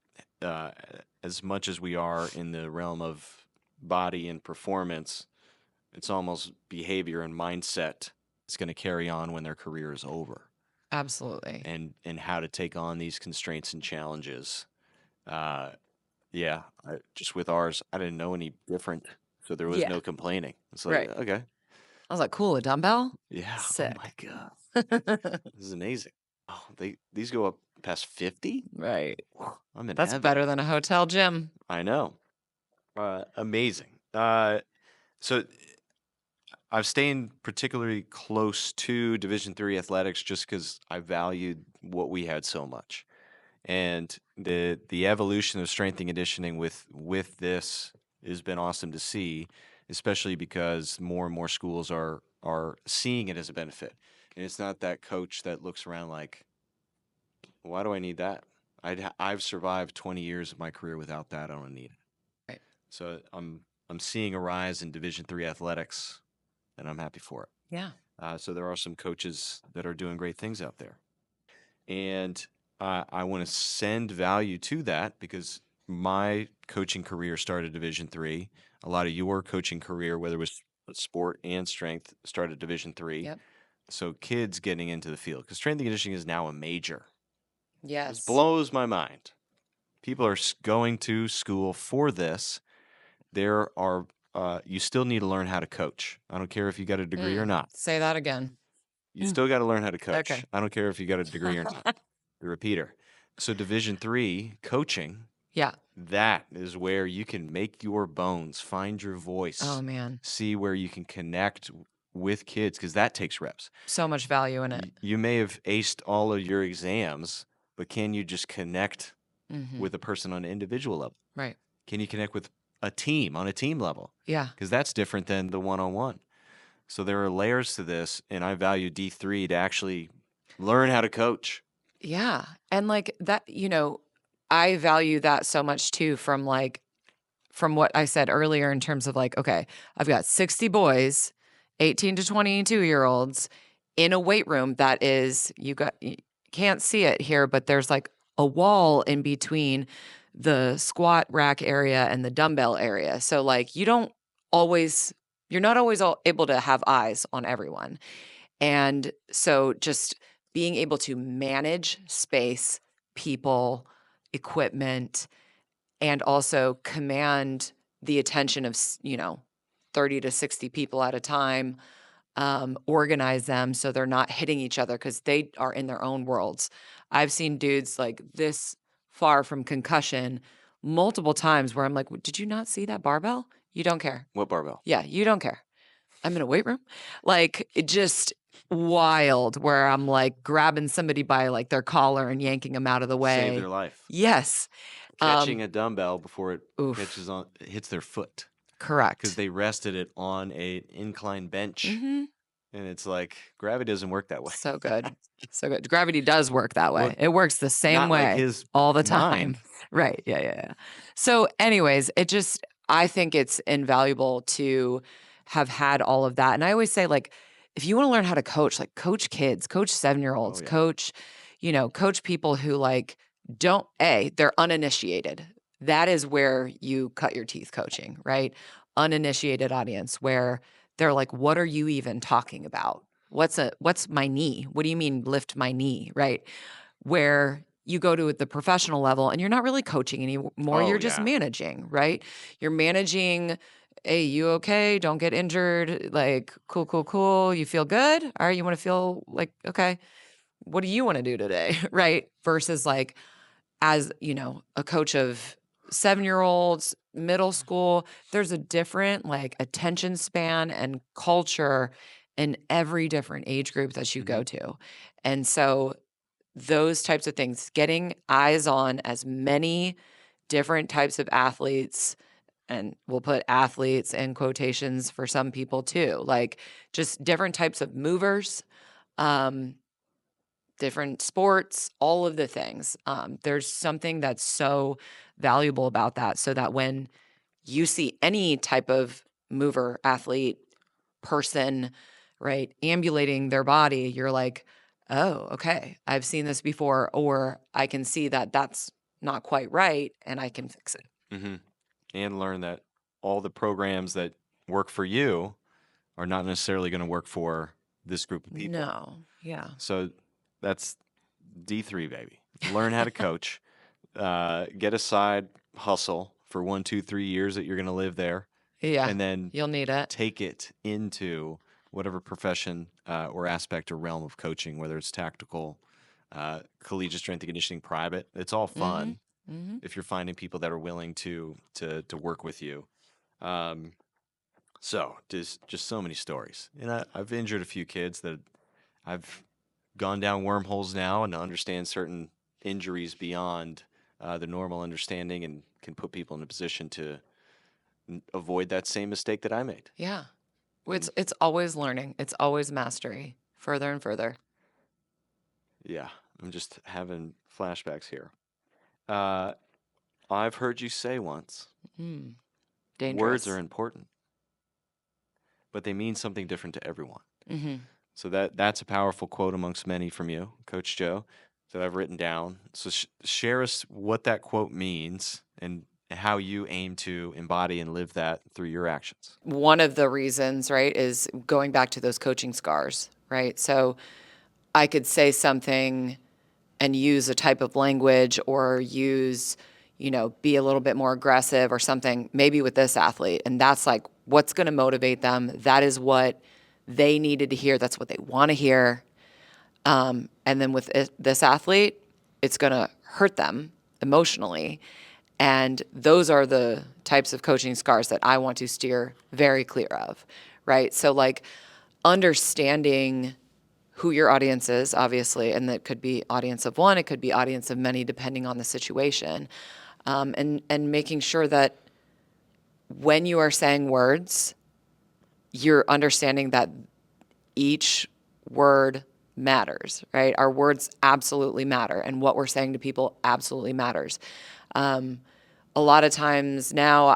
as much as we are in the realm of body and performance, it's almost behavior and mindset that's going to carry on when their career is over. Absolutely. And how to take on these constraints and challenges. Just with ours, I didn't know any different, so there was no complaining. It's like, okay. I was like, cool, a dumbbell? Yeah. Sick. Oh my God. This is amazing. Oh, these go up past 50? Right. I'm in That's heaven. better than a hotel gym. I know. Amazing. So I've stayed particularly close to Division III athletics just because I valued what we had so much. And the evolution of strength and conditioning with this has been awesome to see, especially because more and more schools are seeing it as a benefit. And it's not that coach that looks around like, why do I need that? I've survived 20 years of my career without that. I don't need it. Right. So I'm seeing a rise in Division III athletics, and I'm happy for it. Yeah. So there are some coaches that are doing great things out there. And I want to send value to that because my coaching career started Division III. A lot of your coaching career, whether it was sport and strength, started Division III. Yep. So kids getting into the field, because strength and conditioning is now a major. Yes. This blows my mind. People are going to school for this. There are you still need to learn how to coach. I don't care if you got a degree or not. Say that again. You still got to learn how to coach. Okay. I don't care if you got a degree or not. The repeater. So Division III coaching, that is where you can make your bones, find your voice. Oh, man. See where you can connect with kids, because that takes reps. So much value in it. You may have aced all of your exams, but can you just connect with a person on an individual level? Right. Can you connect with a team on a team level? Yeah. Because that's different than the one-on-one. So there are layers to this, and I value D3 to actually learn how to coach. Yeah. And like that, I value that so much too from what I said earlier in terms of like, okay, I've got 60 boys, 18 to 22-year-olds in a weight room that is, you can't see it here, but there's like a wall in between the squat rack area and the dumbbell area. So like you're not always able to have eyes on everyone. And so just being able to manage space, people, equipment, and also command the attention of, 30 to 60 people at a time, organize them so they're not hitting each other because they are in their own worlds. I've seen dudes like this far from concussion multiple times where I'm like, did you not see that barbell? You don't care. What barbell? Yeah, you don't care. I'm in a weight room. Like, it just wild where I'm like grabbing somebody by like their collar and yanking them out of the way. Save their life. Yes. Catching a dumbbell before it Oof. hits their foot. Correct. Because they rested it on an incline bench. Mm-hmm. And it's like, gravity doesn't work that way. So good. So good. Gravity does work that way. Well, it works the same not way like his all the time. mind. Right. Yeah. So anyways, I think it's invaluable to have had all of that. And I always say, like, if you want to learn how to coach, like coach kids, coach 7-year-olds, coach people who like they're uninitiated. That is where you cut your teeth coaching, right? Uninitiated audience where they're like, what are you even talking about? What's my knee? What do you mean lift my knee, right? Where you go to the professional level and you're not really coaching anymore. You're just managing, right? You're managing, hey, you okay? Don't get injured. Like, cool. You feel good? All right, you want to feel like, okay, what do you want to do today, right? Versus like, as, a coach of 7-year-olds, middle school, there's a different like attention span and culture in every different age group that you go to. And so those types of things, getting eyes on as many different types of athletes, and we'll put athletes in quotations for some people too, like just different types of movers, different sports, all of the things. There's something that's so valuable about that, so that when you see any type of mover, athlete, person, right, ambulating their body, you're like, oh, okay, I've seen this before, or I can see that that's not quite right and I can fix it. Mm-hmm. And learn that all the programs that work for you are not necessarily going to work for this group of people. No, yeah. So that's D3, baby. Learn how to coach. Get a side hustle for 1, 2, 3 years that you're going to live there. Yeah, and then you'll need it. Take it into whatever profession or aspect or realm of coaching, whether it's tactical, collegiate strength and conditioning, private. It's all fun if you're finding people that are willing to work with you. So just so many stories. And I've injured a few kids that I've gone down wormholes now and understand certain injuries beyond the normal understanding, and can put people in a position to avoid that same mistake that I made. Yeah. It's always learning. It's always mastery, further and further. Yeah, I'm just having flashbacks here. I've heard you say once, Dangerous. words are important, but they mean something different to everyone. So that's a powerful quote amongst many from you, Coach Joe, that I've written down. So share us what that quote means and how you aim to embody and live that through your actions. One of the reasons, right, is going back to those coaching scars, right? So I could say something and use a type of language, or use, be a little bit more aggressive or something, maybe with this athlete. And that's like what's going to motivate them. That is what they needed to hear. That's what they want to hear. And then with this athlete, it's going to hurt them emotionally. And those are the types of coaching scars that I want to steer very clear of, right? So like understanding who your audience is, obviously, and that could be audience of one, it could be audience of many, depending on the situation, and making sure that when you are saying words, you're understanding that each word matters, right? Our words absolutely matter, and what we're saying to people absolutely matters. A lot of times now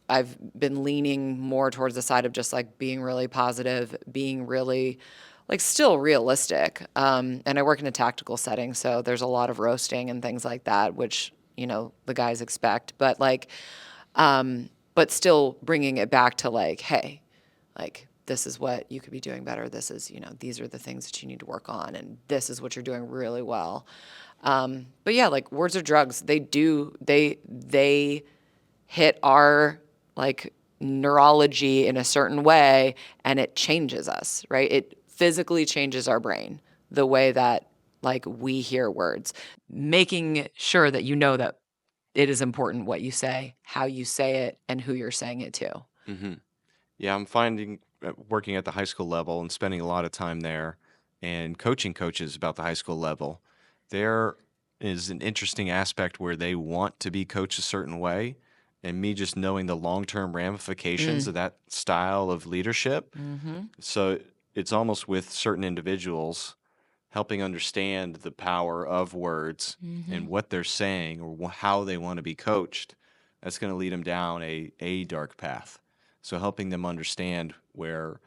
I've been leaning more towards the side of just like being really positive, being really like still realistic. And I work in a tactical setting, so there's a lot of roasting and things like that, which, the guys expect, but still bringing it back to like, hey, like this is what you could be doing better. This is, these are the things that you need to work on, and this is what you're doing really well. But yeah, like words are drugs. They hit our like neurology in a certain way, and it changes us, right? It physically changes our brain, the way that like we hear words, making sure that that it is important what you say, how you say it, and who you're saying it to. Hmm. Yeah, I'm finding working at the high school level and spending a lot of time there and coaching coaches about the high school level. There is an interesting aspect where they want to be coached a certain way, and me just knowing the long-term ramifications of that style of leadership. Mm-hmm. So it's almost with certain individuals helping understand the power of words Mm-hmm. and what they're saying or how they want to be coached. That's going to lead them down a dark path. So helping them understand where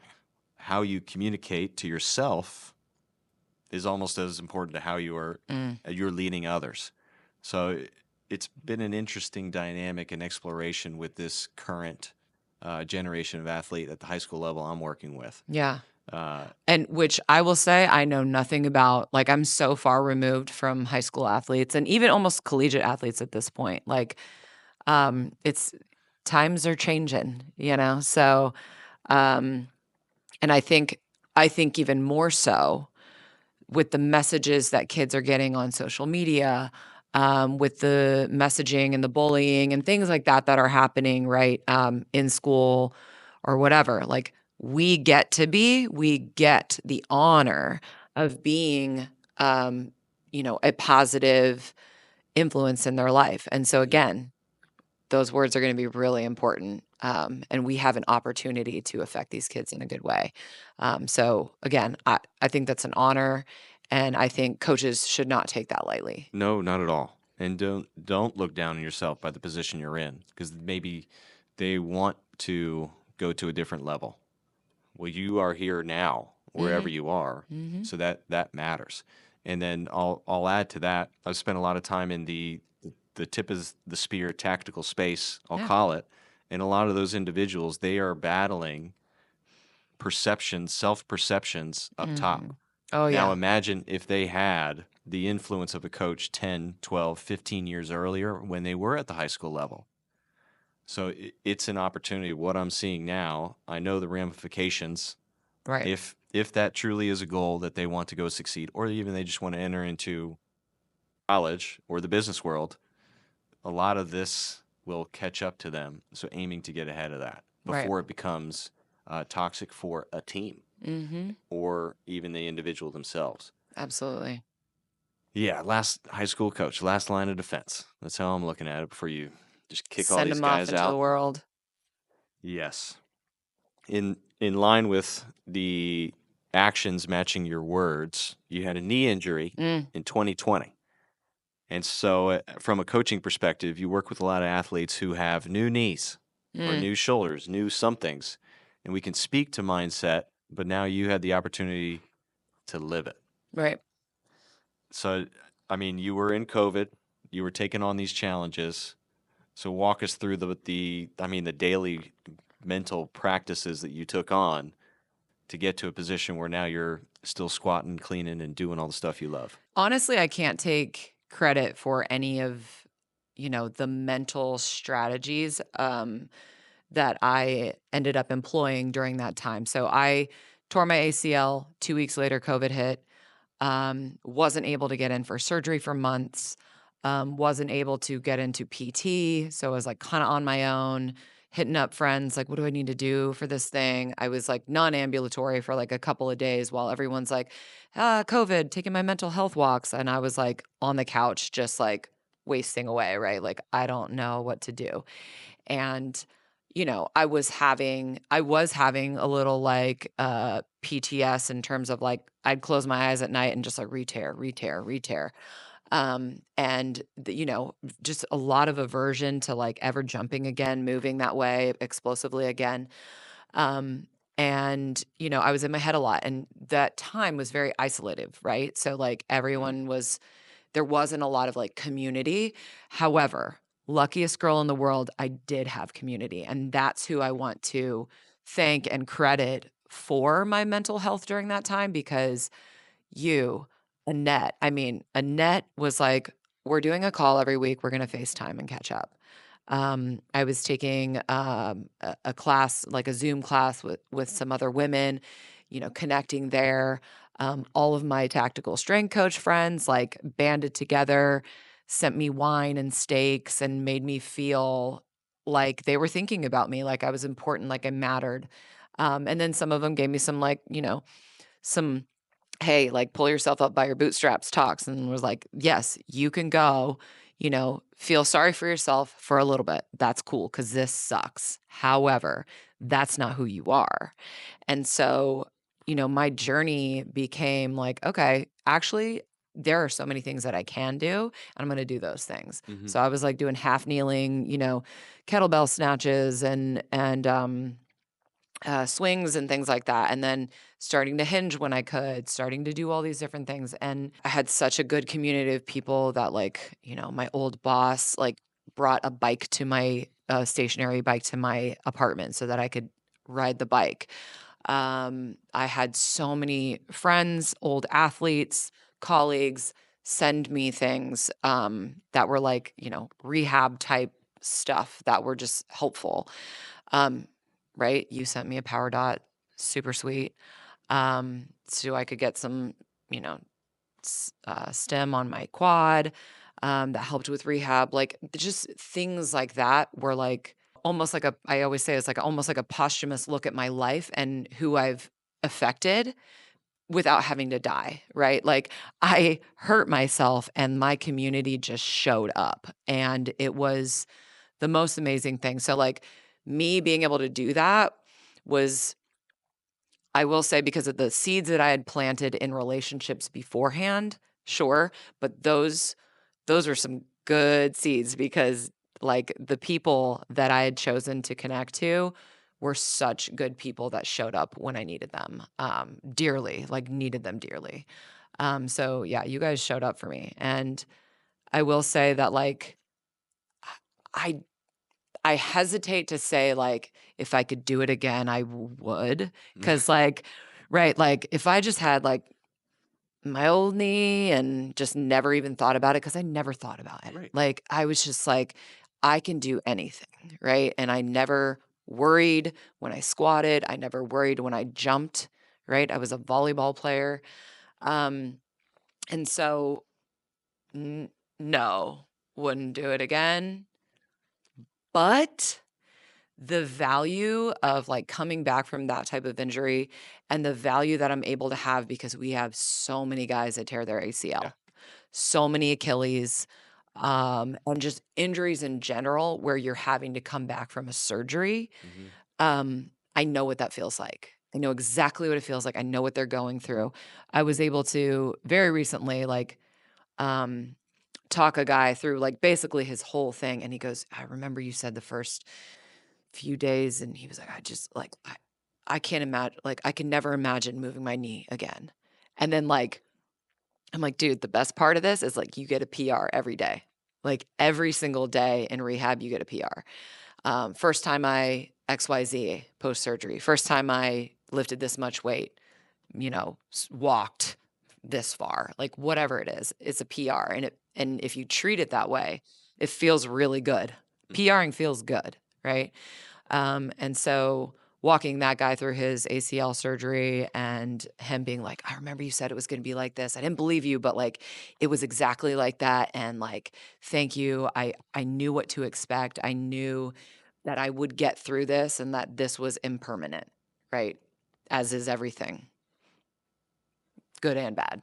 how you communicate to yourself is almost as important to how you're leading others. So it's been an interesting dynamic and exploration with this current generation of athlete at the high school level I'm working with. Yeah. Uh, And which I will say I know nothing about. Like I'm so far removed from high school athletes and even almost collegiate athletes at this point. Like it's times are changing, So um and I think even more so with the messages that kids are getting on social media, with the messaging and the bullying and things like that that are happening, right, in school or whatever. Like we get the honor of being, a positive influence in their life. And so again, those words are going to be really important. And we have an opportunity to affect these kids in a good way. So again, I think that's an honor, and I think coaches should not take that lightly. No, not at all. And don't look down on yourself by the position you're in because maybe they want to go to a different level. Well, you are here now, wherever Mm-hmm. you are, Mm-hmm. so that matters. And then I'll add to that. I've spent a lot of time in the tip of the spear tactical space, I'll Yeah. call it, and a lot of those individuals they are battling perceptions, self perceptions up Mm-hmm. top. Oh Now yeah. imagine if they had the influence of a coach 10, 12, 15 years earlier when they were at the high school level. So it's an opportunity. What I'm seeing now, I know the ramifications. Right. If that truly is a goal that they want to go succeed, or even they just want to enter into college or the business world, a lot of this will catch up to them. So aiming to get ahead of that Right. before it becomes toxic for a team Mm-hmm. or even the individual themselves. Absolutely. Yeah, last high school coach, last line of defense. That's how I'm looking at it before you just kick all Send these them off guys into the out. world. Yes. In line with the actions matching your words, you had a knee injury Mm. in 2020. And so from a coaching perspective, you work with a lot of athletes who have new knees or Mm. new shoulders, new somethings. And we can speak to mindset, but now you had the opportunity to live it. Right. So, I mean, you were in COVID, you were taking on these challenges. So walk us through the daily mental practices that you took on to get to a position where now you're still squatting, cleaning, and doing all the stuff you love. Honestly, I can't take credit for any of, the mental strategies that I ended up employing during that time. So I tore my ACL. 2 weeks later, COVID hit. Wasn't able to get in for surgery for months. Wasn't able to get into PT. So I was like kind of on my own, hitting up friends, like, what do I need to do for this thing? I was like non-ambulatory for like a couple of days while everyone's like, COVID, taking my mental health walks. And I was like on the couch, just like wasting away, right? Like, I don't know what to do. And I was having a little like PTS in terms of like I'd close my eyes at night and just like re-tear. And just a lot of aversion to like ever jumping again, moving that way explosively again. Um And, I was in my head a lot, and that time was very isolative, right? So like everyone was, there wasn't a lot of like community. However, luckiest girl in the world, I did have community. And that's who I want to thank and credit for my mental health during that time, because you, Annette was like, we're doing a call every week. We're going to FaceTime and catch up. I was taking a class, like a Zoom class with some other women, connecting there. All of my tactical strength coach friends like banded together, sent me wine and steaks, and made me feel like they were thinking about me, like I was important, like I mattered. And then some of them gave me some like, some hey, like pull yourself up by your bootstraps talks, and was like, yes, you can go, feel sorry for yourself for a little bit. That's cool because this sucks. However, that's not who you are. And so, my journey became like, okay, actually, there are so many things that I can do, and I'm going to do those things. Mhm. So I was like doing half kneeling, kettlebell snatches and swings and things like that. And then starting to hinge when I could, starting to do all these different things. And I had such a good community of people that, like, my old boss, like, brought a bike to my stationary bike to my apartment so that I could ride the bike. I had so many friends, old athletes, colleagues send me things that were like, rehab type stuff that were just helpful. Um, right? You sent me a power dot, super sweet. So I could get some, you know, stem on my quad that helped with rehab. Like just things like that were like almost like I always say it's like almost like a posthumous look at my life and who I've affected without having to die, right? Like I hurt myself and my community just showed up, and it was the most amazing thing. So like me being able to do that was, I will say, because of the seeds that I had planted in relationships beforehand, sure, but those were some good seeds, because like the people that I had chosen to connect to were such good people that showed up when I needed them dearly, like needed them dearly. So yeah, you guys showed up for me. And I will say that like I I hesitate to say, like, if I could do it again, I would, because like, right, like, if I just had, like, my old knee and just never even thought about it, because I never thought about it. Right. Like, I was just like, I can do anything, right? And I never worried when I squatted. I never worried when I jumped, right? I was a volleyball player. Um, and so, n no, wouldn't do it again. But the value of like coming back from that type of injury and the value that I'm able to have, because we have so many guys that tear their ACL, so many Achilles, and just injuries in general where you're having to come back from a surgery. Mhm. I know what that feels like. I know exactly what it feels like. I know what they're going through. I was able to very recently, like, um, talk a guy through like basically his whole thing. And he goes, I remember you said the first few days, and he was like, I just like I can't imagine, like I can never imagine moving my knee again. And then like I'm like, dude, the best part of this is like you get a PR every day. Like every single day in rehab, you get a PR. First time I XYZ post surgery, first time I lifted this much weight, walked this far, like whatever it is, it's a PR. And if you treat it that way, it feels really good. PRing feels good, right? And so walking that guy through his ACL surgery and him being like, I remember you said it was going to be like this. I didn't believe you, but like it was exactly like that. And like, thank you. I knew what to expect. I knew that I would get through this and that this was impermanent, right? As is everything, good and bad,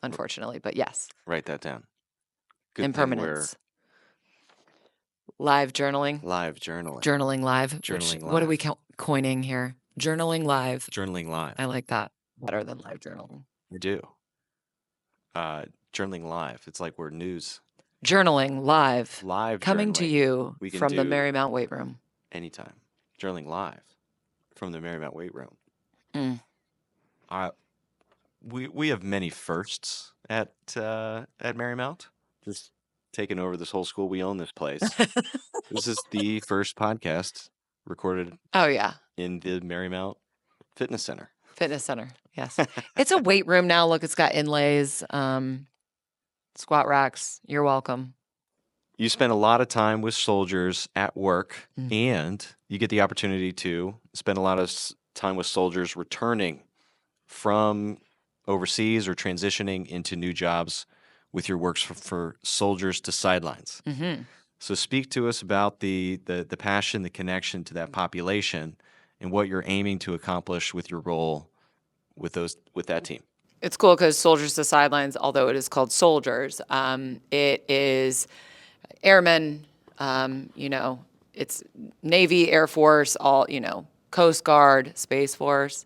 unfortunately. But yes, Write that down. Good thing we're impermanence. Live journaling. live journaling. Journaling live. Journaling What are we live. coining here? Journaling live. Journaling live. I like that better than live journaling. I do. Journaling live. It's like we're news. Journaling live. Live Coming to journaling. you We can from the do Marymount weight room. anytime. Journaling live. from the Marymount weight room. Mm. We have many firsts at Marymount. Just taking over this whole school. We own this place. This is the first podcast recorded Oh, yeah. in the Marymount Fitness Center. Fitness center. Yes. It's a weight room now. Look, it's got inlays, squat racks. You're welcome. You spend a lot of time with soldiers at work, Mm. and you get the opportunity to spend a lot of time with soldiers returning from overseas or transitioning into new jobs with your works for Soldiers to Sidelines. Mm-hmm. So speak to us about the passion, the connection to that population, and what you're aiming to accomplish with your role with that team. It's cool because Soldiers to Sidelines, although it is called Soldiers, it is airmen, it's Navy, Air Force, all, Coast Guard, Space Force,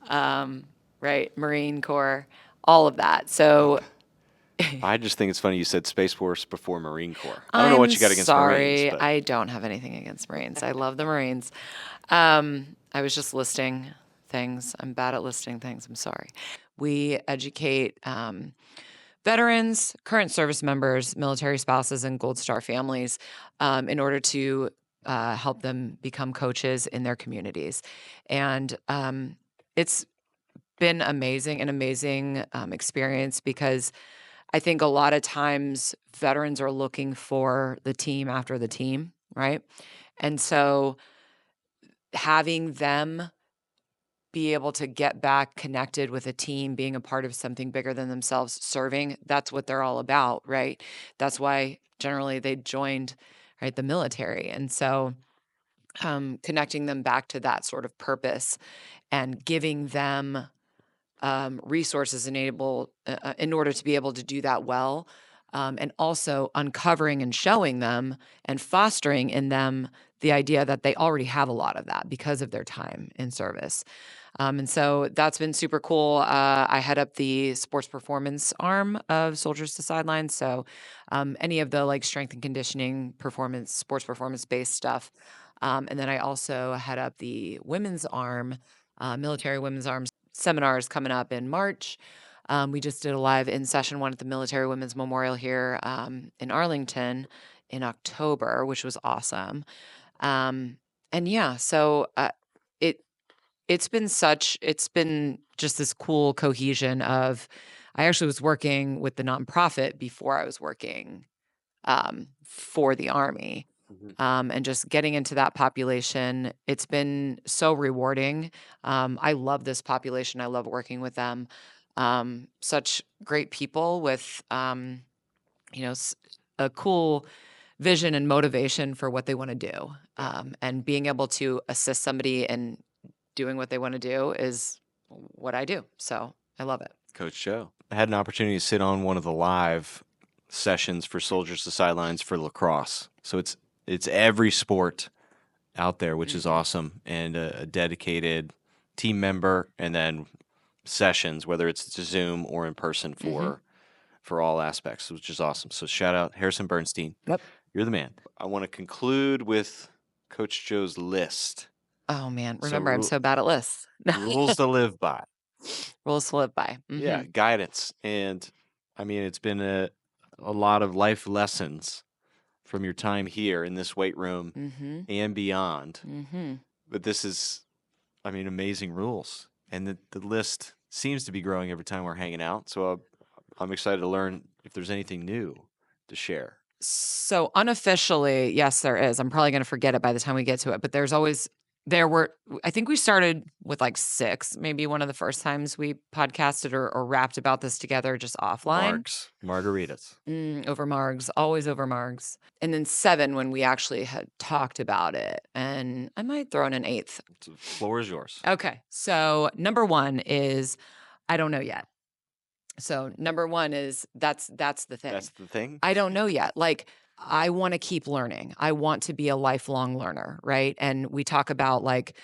right, Marine Corps, all of that. So I just think it's funny you said Space Force before Marine Corps. I don't know what you got against Marines. But I don't have anything against Marines. I love the Marines. I was just listing things. I'm bad at listing things. I'm sorry. We educate veterans, current service members, military spouses, and Gold Star families in order to help them become coaches in their communities. And it's been an amazing experience because I think a lot of times veterans are looking for the team after the team, right? And so having them be able to get back connected with a team, being a part of something bigger than themselves, serving, that's what they're all about, right? That's why generally they joined, right, the military. And so connecting them back to that sort of purpose and giving them resources in order to be able to do that well, and also uncovering and showing them and fostering in them the idea that they already have a lot of that because of their time in service. And so that's been super cool. I head up the sports performance arm of Soldiers to Sidelines. So any of the like strength and conditioning sports performance based stuff. And then I also head up the women's arm, military women's arms seminars coming up in March. We just did a live in session one at the Military Women's Memorial here in Arlington in October, which was awesome. And yeah, so it's been just this cool cohesion of, I actually was working with the nonprofit before I was working for the Army. And just getting into that population, it's been so rewarding. I love this population. I love working with them. Such great people with, a cool vision and motivation for what they want to do. And being able to assist somebody in doing what they want to do is what I do. So I love it. Coach Joe, I had an opportunity to sit on one of the live sessions for Soldiers to Sidelines for lacrosse. So it's every sport out there, which is awesome, and a dedicated team member, and then sessions, whether it's to Zoom or in person for all aspects, which is awesome. So shout out Harrison Bernstein. Yep. You're the man. I want to conclude with Coach Joe's list. Oh man, remember I'm so bad at lists. Rules to live by. Rules to live by. Mm-hmm. Yeah, guidance. And I mean, it's been a lot of life lessons from your time here in this weight room and beyond. But this is, I mean, amazing rules. And the list seems to be growing every time we're hanging out. So I'm excited to learn if there's anything new to share. So unofficially, yes, there is. I'm probably going to forget it by the time we get to it, but I think we started with like 6, maybe one of the first times we podcasted or rapped about this together just offline. Margaritas. Over margs, always over margs. And then 7 when we actually had talked about it. And I might throw in an 8th. The floor is yours. Okay. So number 1 is, I don't know yet. So number 1 is that's the thing. That's the thing? I don't know yet. Like, I want to keep learning. I want to be a lifelong learner, right? And we talk about like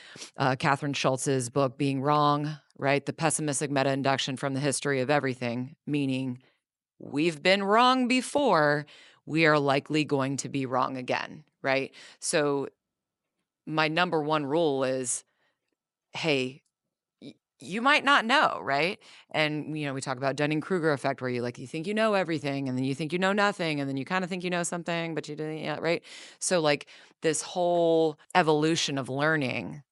Catherine Schultz's book, Being Wrong, right? The pessimistic meta-induction from the history of everything, meaning we've been wrong before, we are likely going to be wrong again, right? So my number 1 rule is hey, you might not know, right? And we talk about Dunning-Kruger effect, where you think you know everything, and then you think you know nothing, and then you kind of think you know something, but you didn't, yeah, right? So this whole evolution of learning,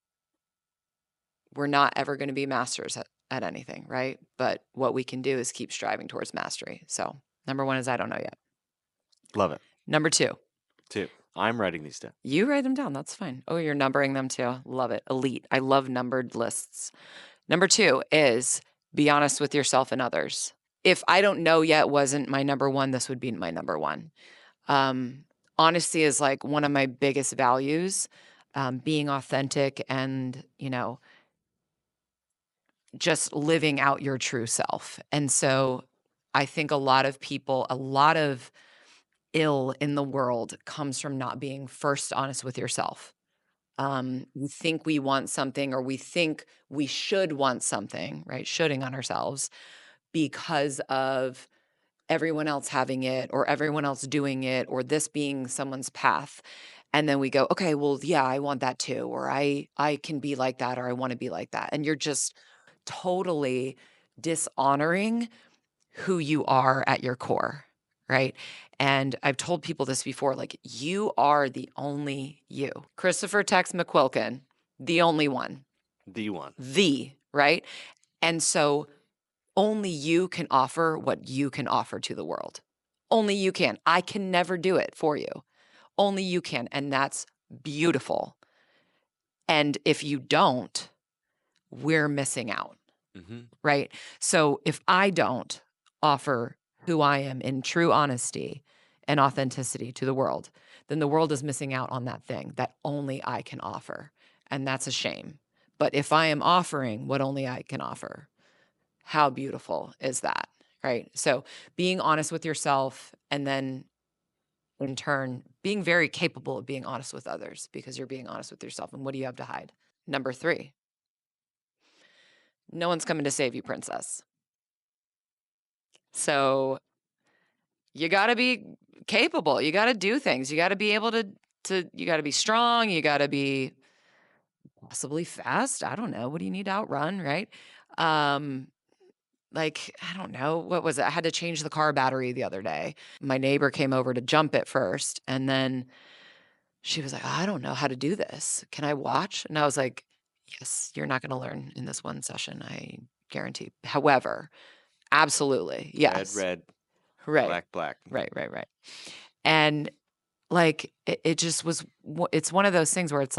we're not ever going to be masters at anything, right? But what we can do is keep striving towards mastery. So number 1 is I don't know yet. Love it. Number 2, Two. I'm writing these down. you write them down. That's fine. Oh, you're numbering them too. Love it. Elite. I love numbered lists. Number 2 is be honest with yourself and others. If I don't know yet wasn't my number 1, this would be my number 1. Honesty is one of my biggest values. Being authentic and, just living out your true self. And so I think a lot of ill in the world comes from not being first honest with yourself. We think we want something, or we think we should want something, right? Shoulding on ourselves because of everyone else having it, or everyone else doing it, or this being someone's path. And then we go, okay, well, yeah, I want that too, or I can be like that, or I want to be like that. And you're just totally dishonoring who you are at your core, right? And I've told people this before, you are the only you. Christopher Tex McQuilkin, the only one. The one. Right? And so only you can offer what you can offer to the world. Only you can. I can never do it for you. Only you can. And that's beautiful. And if you don't, we're missing out. Mm-hmm. Right? So if I don't offer who I am in true honesty and authenticity to the world, then the world is missing out on that thing that only I can offer. And that's a shame. But if I am offering what only I can offer, how beautiful is that? Right? So being honest with yourself, and then in turn, being very capable of being honest with others, because you're being honest with yourself. And what do you have to hide? Number 3, no one's coming to save you, princess. So you got to be capable. You got to do things. You got to be able to you got to be strong. You got to be possibly fast. I don't know. What do you need to outrun, right? I don't know. What was it? I had to change the car battery the other day. My neighbor came over to jump it first, and then she was like, I don't know how to do this. Can I watch? And I was like, yes, you're not going to learn in this one session. I guarantee. However, absolutely. Yes. Red, Right. black. Right. And it just was, it's one of those things where it's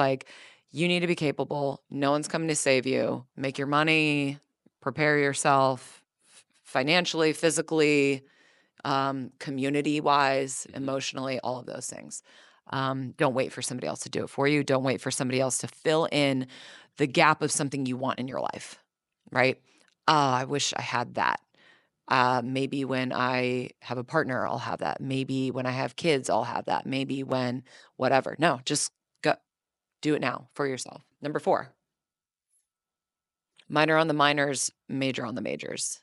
you need to be capable. No one's coming to save you. Make your money, prepare yourself financially, physically, community wise, emotionally, all of those things. Don't wait for somebody else to do it for you. Don't wait for somebody else to fill in the gap of something you want in your life, right? I wish I had that. Maybe when I have a partner, I'll have that. Maybe when I have kids, I'll have that. Maybe when whatever. No, just go do it now for yourself. Number 4, minor on the minors, major on the majors.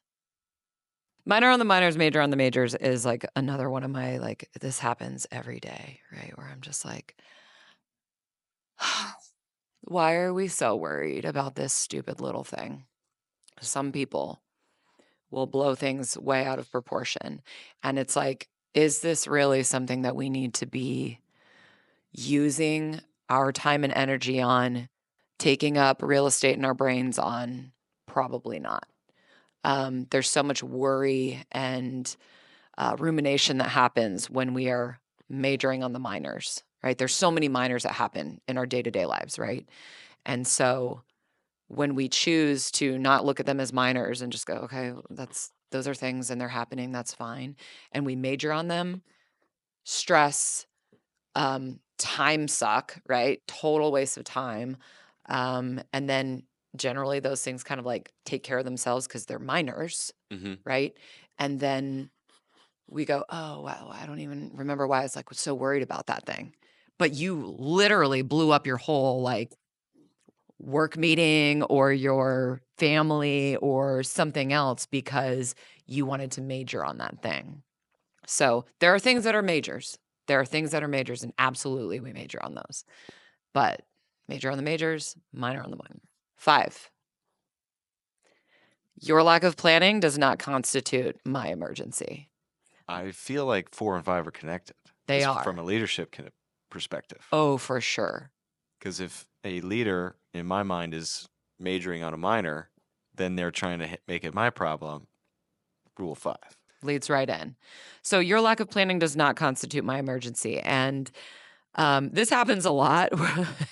Minor on the minors, major on the majors is another one of my, this happens every day, right? Where I'm just why are we so worried about this stupid little thing? Some people will blow things way out of proportion. And it's is this really something that we need to be using our time and energy on, taking up real estate in our brains on? Probably not. There's so much worry and rumination that happens when we are majoring on the minors, right? There's so many minors that happen in our day-to-day lives, right? And so when we choose to not look at them as minors and just go, okay, those are things and they're happening, that's fine, and we major on them, stress, time suck, right? Total waste of time. And then generally those things kind of take care of themselves because they're minors, Mm-hmm. right? And then we go, oh, wow, I don't even remember why I was so worried about that thing. But you literally blew up your whole work meeting or your family or something else because you wanted to major on that thing. So there are things that are majors. There are things that are majors, and absolutely we major on those. But major on the majors, minor on the minor. 5, your lack of planning does not constitute my emergency. I feel like 4 and 5 are connected. They just are. from a leadership perspective. Oh, for sure. Because if a leader, in my mind, is majoring on a minor, then they're trying to make it my problem. Rule 5. Leads right in. So your lack of planning does not constitute my emergency. And this happens a lot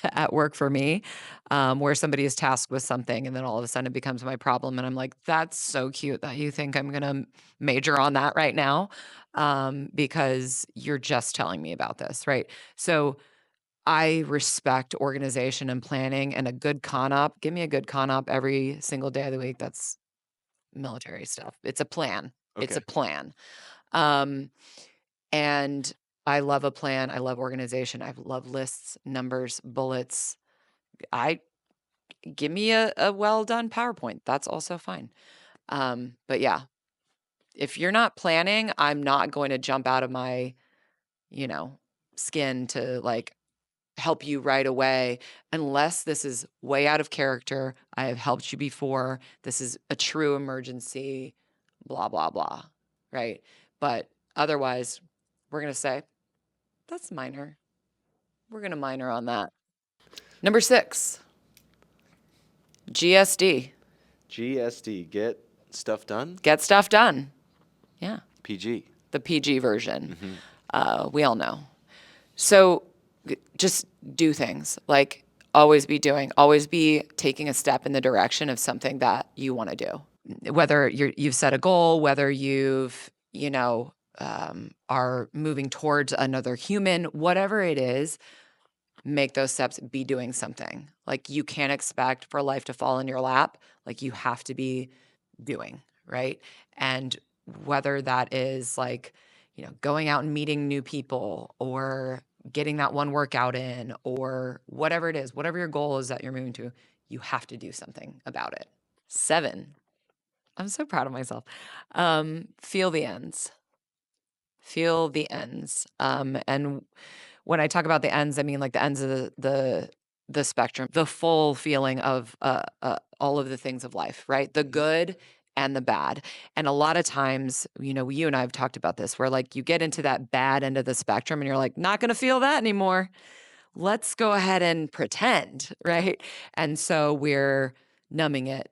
at work for me, where somebody is tasked with something and then all of a sudden it becomes my problem. And I'm like, that's so cute that you think I'm going to major on that right now, because you're just telling me about this, right? So I respect organization and planning and a good con op. Give me a good con op every single day of the week. That's military stuff. It's a plan. It's a Okay. plan. And I love a plan. I love organization. I love lists, numbers, bullets. Give me a well done PowerPoint. That's also fine. But yeah, if you're not planning, I'm not going to jump out of my, skin to like help you right away unless this is way out of character. I have helped you before. This is a true emergency, blah, blah, blah. Right. But otherwise, we're going to say, that's minor. We're going to minor on that. Number 6, GSD. GSD, get stuff done. Get stuff done. Yeah. PG. The PG version. We all know. So just do things. Like always be doing, always be taking a step in the direction of something that you want to do. Whether you've set a goal, whether you've, are moving towards another human, whatever it is, make those steps, be doing something. Like you can't expect for life to fall in your lap. Like you have to be doing, right? And whether that is like, going out and meeting new people or getting that one workout in or whatever it is, whatever your goal is that you're moving to, you have to do something about it. 7, I'm so proud of myself. Feel the ends. Feel the ends. And when I talk about the ends, I mean like the ends of the spectrum, the full feeling of all of the things of life, right? The good and the bad. And a lot of times, you and I have talked about this, where like you get into that bad end of the spectrum and you're like, not going to feel that anymore. Let's go ahead and pretend, right? And so we're numbing it,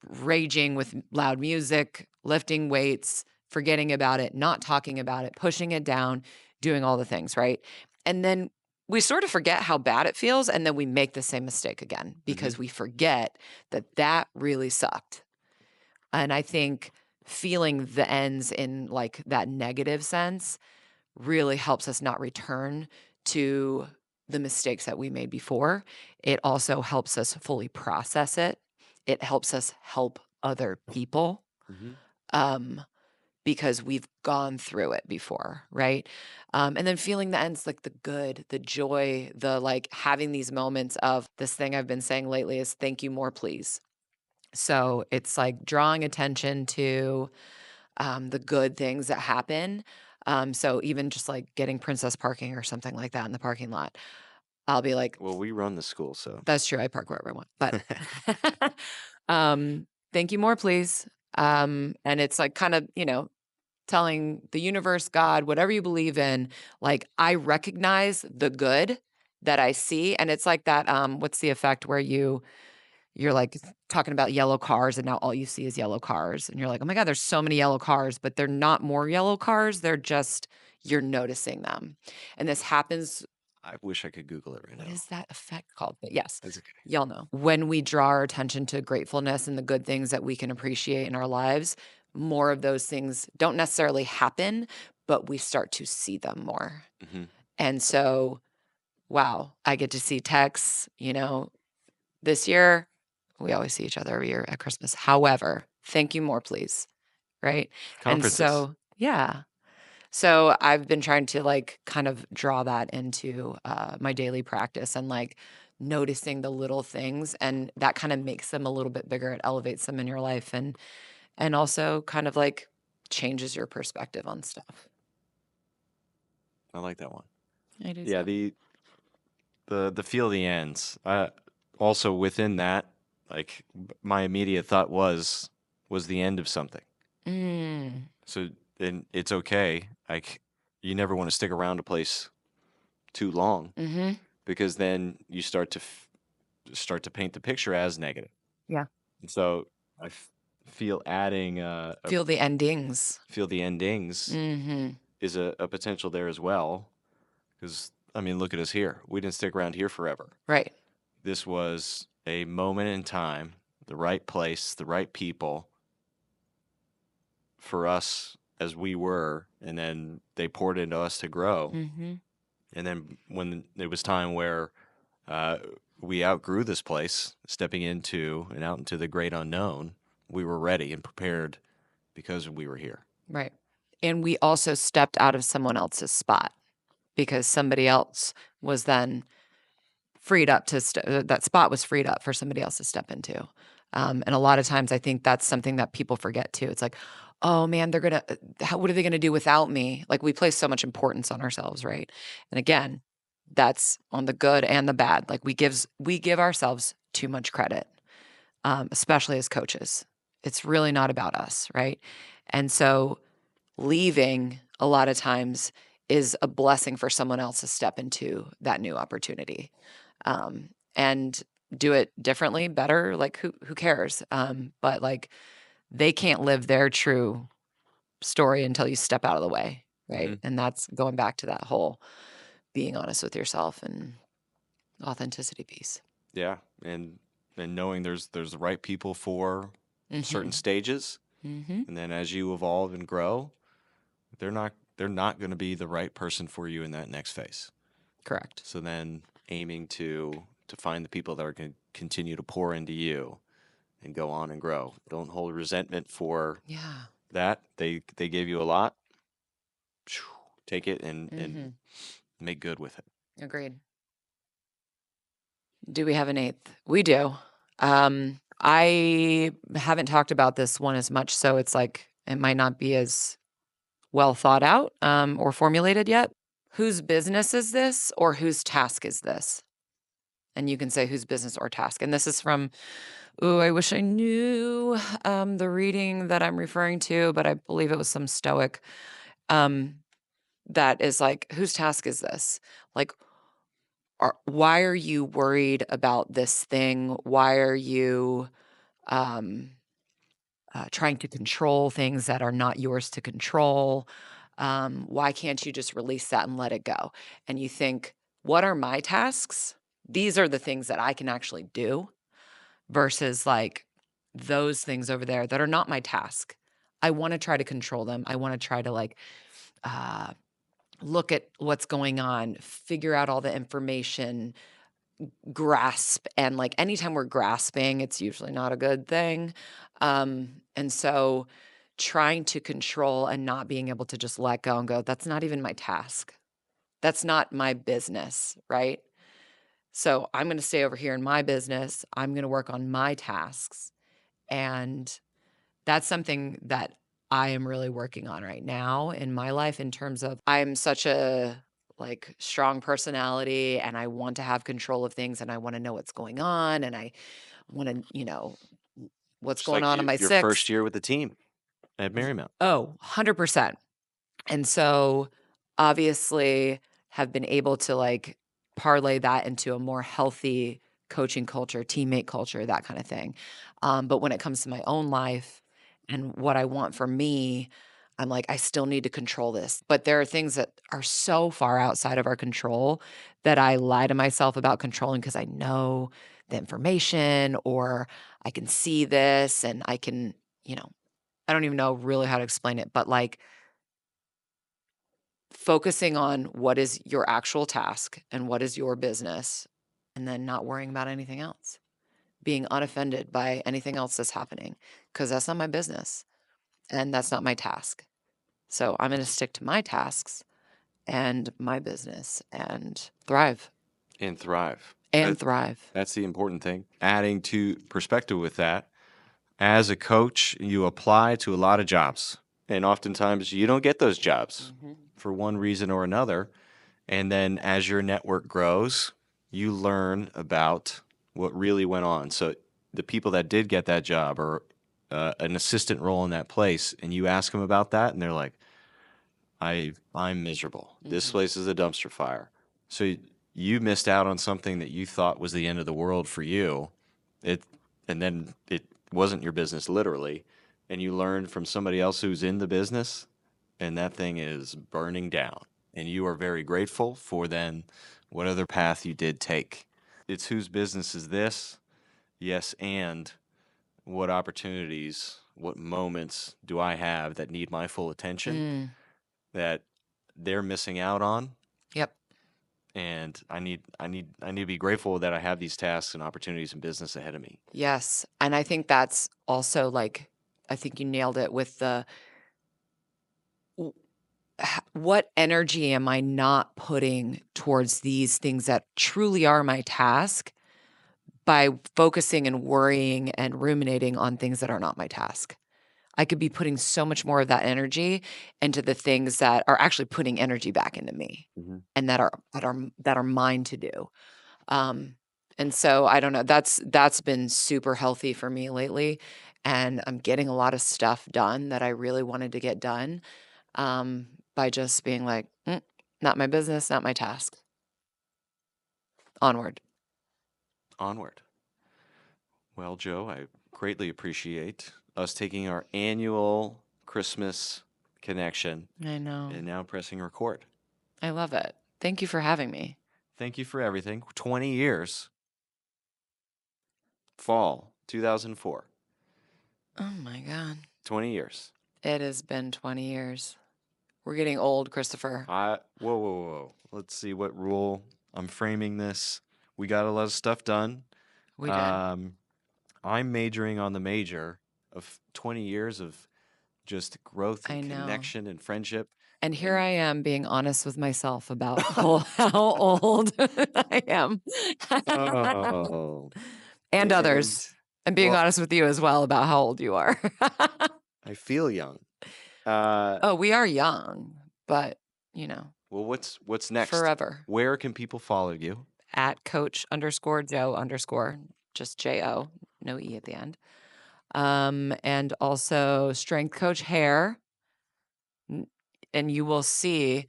raging with loud music, lifting weights, forgetting about it, not talking about it, pushing it down, doing all the things, right? And then we sort of forget how bad it feels, and then we make the same mistake again because we forget that really sucked. And I think feeling the ends in like that negative sense really helps us not return to the mistakes that we made before. It also helps us fully process it. It helps us help other people, because we've gone through it before, right? And then feeling the ends, like the good, the joy, the like having these moments of this thing I've been saying lately is thank you more, please. So it's like drawing attention to the good things that happen. So even just like getting princess parking or something like that in the parking lot, I'll be like, Well, we run the school, so. that's true. I park wherever I want, but thank you more, please. And it's like kind of, telling the universe, God, whatever you believe in, like I recognize the good that I see. And it's like that, what's the effect where you're like talking about yellow cars and now all you see is yellow cars. And you're like, oh my God, there's so many yellow cars, but they're not more yellow cars. They're just, you're noticing them. And this happens. I wish I could Google it right now. What is that effect called? But yes, That's okay. y'all know. When we draw our attention to gratefulness and the good things that we can appreciate in our lives, more of those things don't necessarily happen, but we start to see them more. And so, wow, I get to see texts, this year, we always see each other every year at Christmas. However, thank you more, please. Right. Conferences. And so, yeah. So I've been trying to like kind of draw that into my daily practice and like noticing the little things, and that kind of makes them a little bit bigger. It elevates them in your life and also kind of like changes your perspective on stuff. I like that one. I do Yeah, too. the feel the ends. also within that, like my immediate thought was the end of something. Mm. So then it's okay. Like you never want to stick around a place too long Mm-hmm. because then you start to paint the picture as negative. Yeah. And so I feel adding Feel the endings. feel the endings Mm-hmm. is a potential there as well. Because I mean, look at us here. We didn't stick around here forever. Right. This was a moment in time, the right place, the right people for us as we were, and then they poured into us to grow. Mm-hmm. And then when it was time where uh, we outgrew this place, stepping into and out into the great unknown, we were ready and prepared because we were here. Right. And we also stepped out of someone else's spot because somebody else was then freed up to that spot was freed up for somebody else to step into. And a lot of times I think that's something that people forget too. It's like, oh man, they're going to, what are they going to do without me? Like we place so much importance on ourselves. Right. And again, that's on the good and the bad. Like we give ourselves too much credit, especially as coaches. It's really not about us. Right. And so leaving a lot of times is a blessing for someone else to step into that new opportunity, and do it differently, better. Like who cares? But like they can't live their true story until you step out of the way, right? Mhm. And that's going back to that whole being honest with yourself and authenticity piece. Yeah, and knowing there's the right people for certain Mm-hmm. stages, Mm-hmm. and then as you evolve and grow, they're not going to be the right person for you in that next phase. Correct. So then aiming to find the people that are going to continue to pour into you and go on and grow. Don't hold resentment for Yeah. that. They gave you a lot. Take it and Mm-hmm. make good with it. Agreed. Do we have an eighth? We do. I haven't talked about this one as much, so it's like it might not be as well thought out, or formulated yet. Whose business is this or whose task is this? And you can say whose business or task. And this is from, ooh, I wish I knew the reading that I'm referring to, but I believe it was some Stoic, um, that is like, whose task is this? Like, why are you worried about this thing? Why are you um, trying to control things that are not yours to control? Why can't you just release that and let it go? And you think, what are my tasks? These are the things that I can actually do versus like those things over there that are not my task. I want to try to control them. I want to try to like uh, look at what's going on, figure out all the information, grasp. And like anytime we're grasping, it's usually not a good thing. And so trying to control and not being able to just let go and go, that's not even my task. That's not my business, right? So I'm going to stay over here in my business. I'm going to work on my tasks. And that's something that I am really working on right now in my life in terms of I'm such a like strong personality and I want to have control of things and I want to know what's going on and I want to, what's Just going like on in my your first six. year with the team at Marymount. Oh, 100%. And so obviously have been able to like parlay that into a more healthy coaching culture, teammate culture, that kind of thing. But when it comes to my own life and what I want for me, I'm like, I still need to control this. But there are things that are so far outside of our control that I lie to myself about controlling because I know the information or I can see this and I can, I don't even know really how to explain it, but like focusing on what is your actual task and what is your business, and then not worrying about anything else, being unoffended by anything else that's happening, because that's not my business and that's not my task. So I'm going to stick to my tasks and my business and thrive And thrive. and thrive. That's the important thing. Adding to perspective with that, as a coach, you apply to a lot of jobs, and oftentimes you don't get those jobs for one reason or another. And then as your network grows, you learn about what really went on. So the people that did get that job or an assistant role in that place, and you ask them about that, and they're like, I'm miserable. This place is a dumpster fire. So you missed out on something that you thought was the end of the world for you. And then it wasn't your business literally, and you learned from somebody else who's in the business, and that thing is burning down. And you are very grateful for then what other path you did take. It's whose business is this? Yes, and what opportunities, what moments do I have that need my full attention that they're missing out on? Yep. And I need to be grateful that I have these tasks and opportunities in business ahead of me. Yes. And I think that's also like, I think you nailed it with the what energy am I not putting towards these things that truly are my task by focusing and worrying and ruminating on things that are not my task. I could be putting so much more of that energy into the things that are actually putting energy back into me and that are mine to do. And so I don't know, that's been super healthy for me lately. And I'm getting a lot of stuff done that I really wanted to get done by just being like, not my business, not my task. Onward. Onward. Well, Joe, I greatly appreciate us taking our annual Christmas connection I know. and now pressing record. I love it. Thank you for having me. Thank you for everything. 20 years. Fall 2004. Oh my God. 20 years. It has been 20 years. We're getting old, Christopher. Whoa. Let's see what rule I'm framing this. We got a lot of stuff done. We did. I'm majoring on the major of 20 years of just growth I and know. connection and friendship. And here I am being honest with myself about how old I am. Oh. And others. And being well, honest with you as well about how old you are. I feel young. Oh, we are young, but Well, what's next? forever. Where can people follow you? At Coach_Joe_, just J-O, no E at the end. And also Strength Coach Hair. And you will see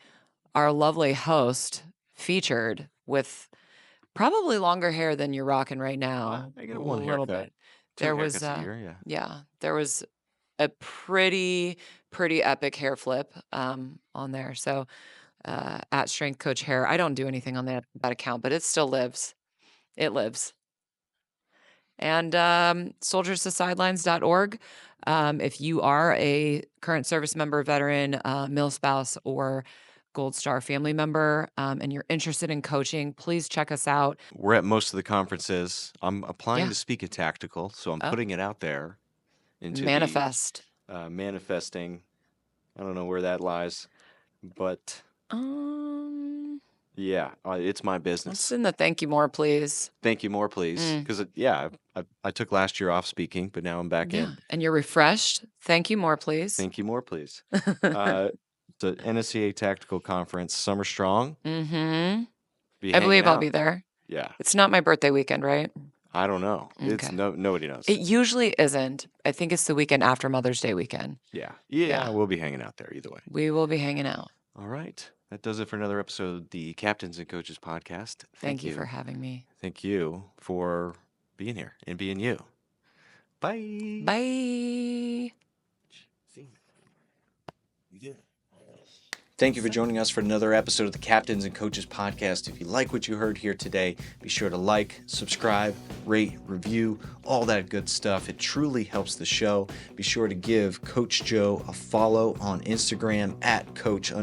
our lovely host featured with probably longer hair than you're rocking right now. I get a one little haircut. bit. Two There was haircuts a year, yeah. there was a pretty epic hair flip on there. So at Strength Coach Hair, I don't do anything on that account, but it still lives. It lives. And soldierstosidelines.org. If you are a current service member, veteran, mil spouse, or Gold Star family member, and you're interested in coaching, please check us out. We're at most of the conferences. I'm applying Yeah. to speak at Tactical, so I'm putting it out there into Manifest. the manifesting. I don't know where that lies, but yeah, it's my Let's business. send the thank you more, please. Thank you more, please, because I took last year off speaking, but now I'm back in. And you're refreshed. Thank you more, please. Thank you more, please. The NSCA Tactical Conference, Summer Strong. I Be believe hanging I'll out. be there. Yeah. It's not my birthday weekend, right? I don't know. It's Okay. nobody knows. It usually isn't. I think it's the weekend after Mother's Day weekend. Yeah, Yeah. we'll be hanging out there either way. We will be hanging out. All right. That does it for another episode of the Captains and Coaches podcast. Thank you for having me. Thank you for being here and being you. Bye. Bye. You did. Thank you for joining us for another episode of the Captains and Coaches podcast. If you like what you heard here today, be sure to like, subscribe, rate, review, all that good stuff. It truly helps the show. Be sure to give Coach Joe a follow on Instagram at Coach_Jo_.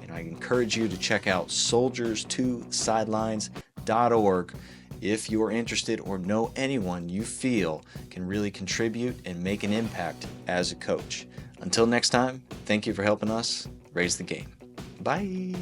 And I encourage you to check out soldiers2sidelines.org if you're interested or know anyone you feel can really contribute and make an impact as a coach. Until next time, thank you for helping us raise the game. Bye.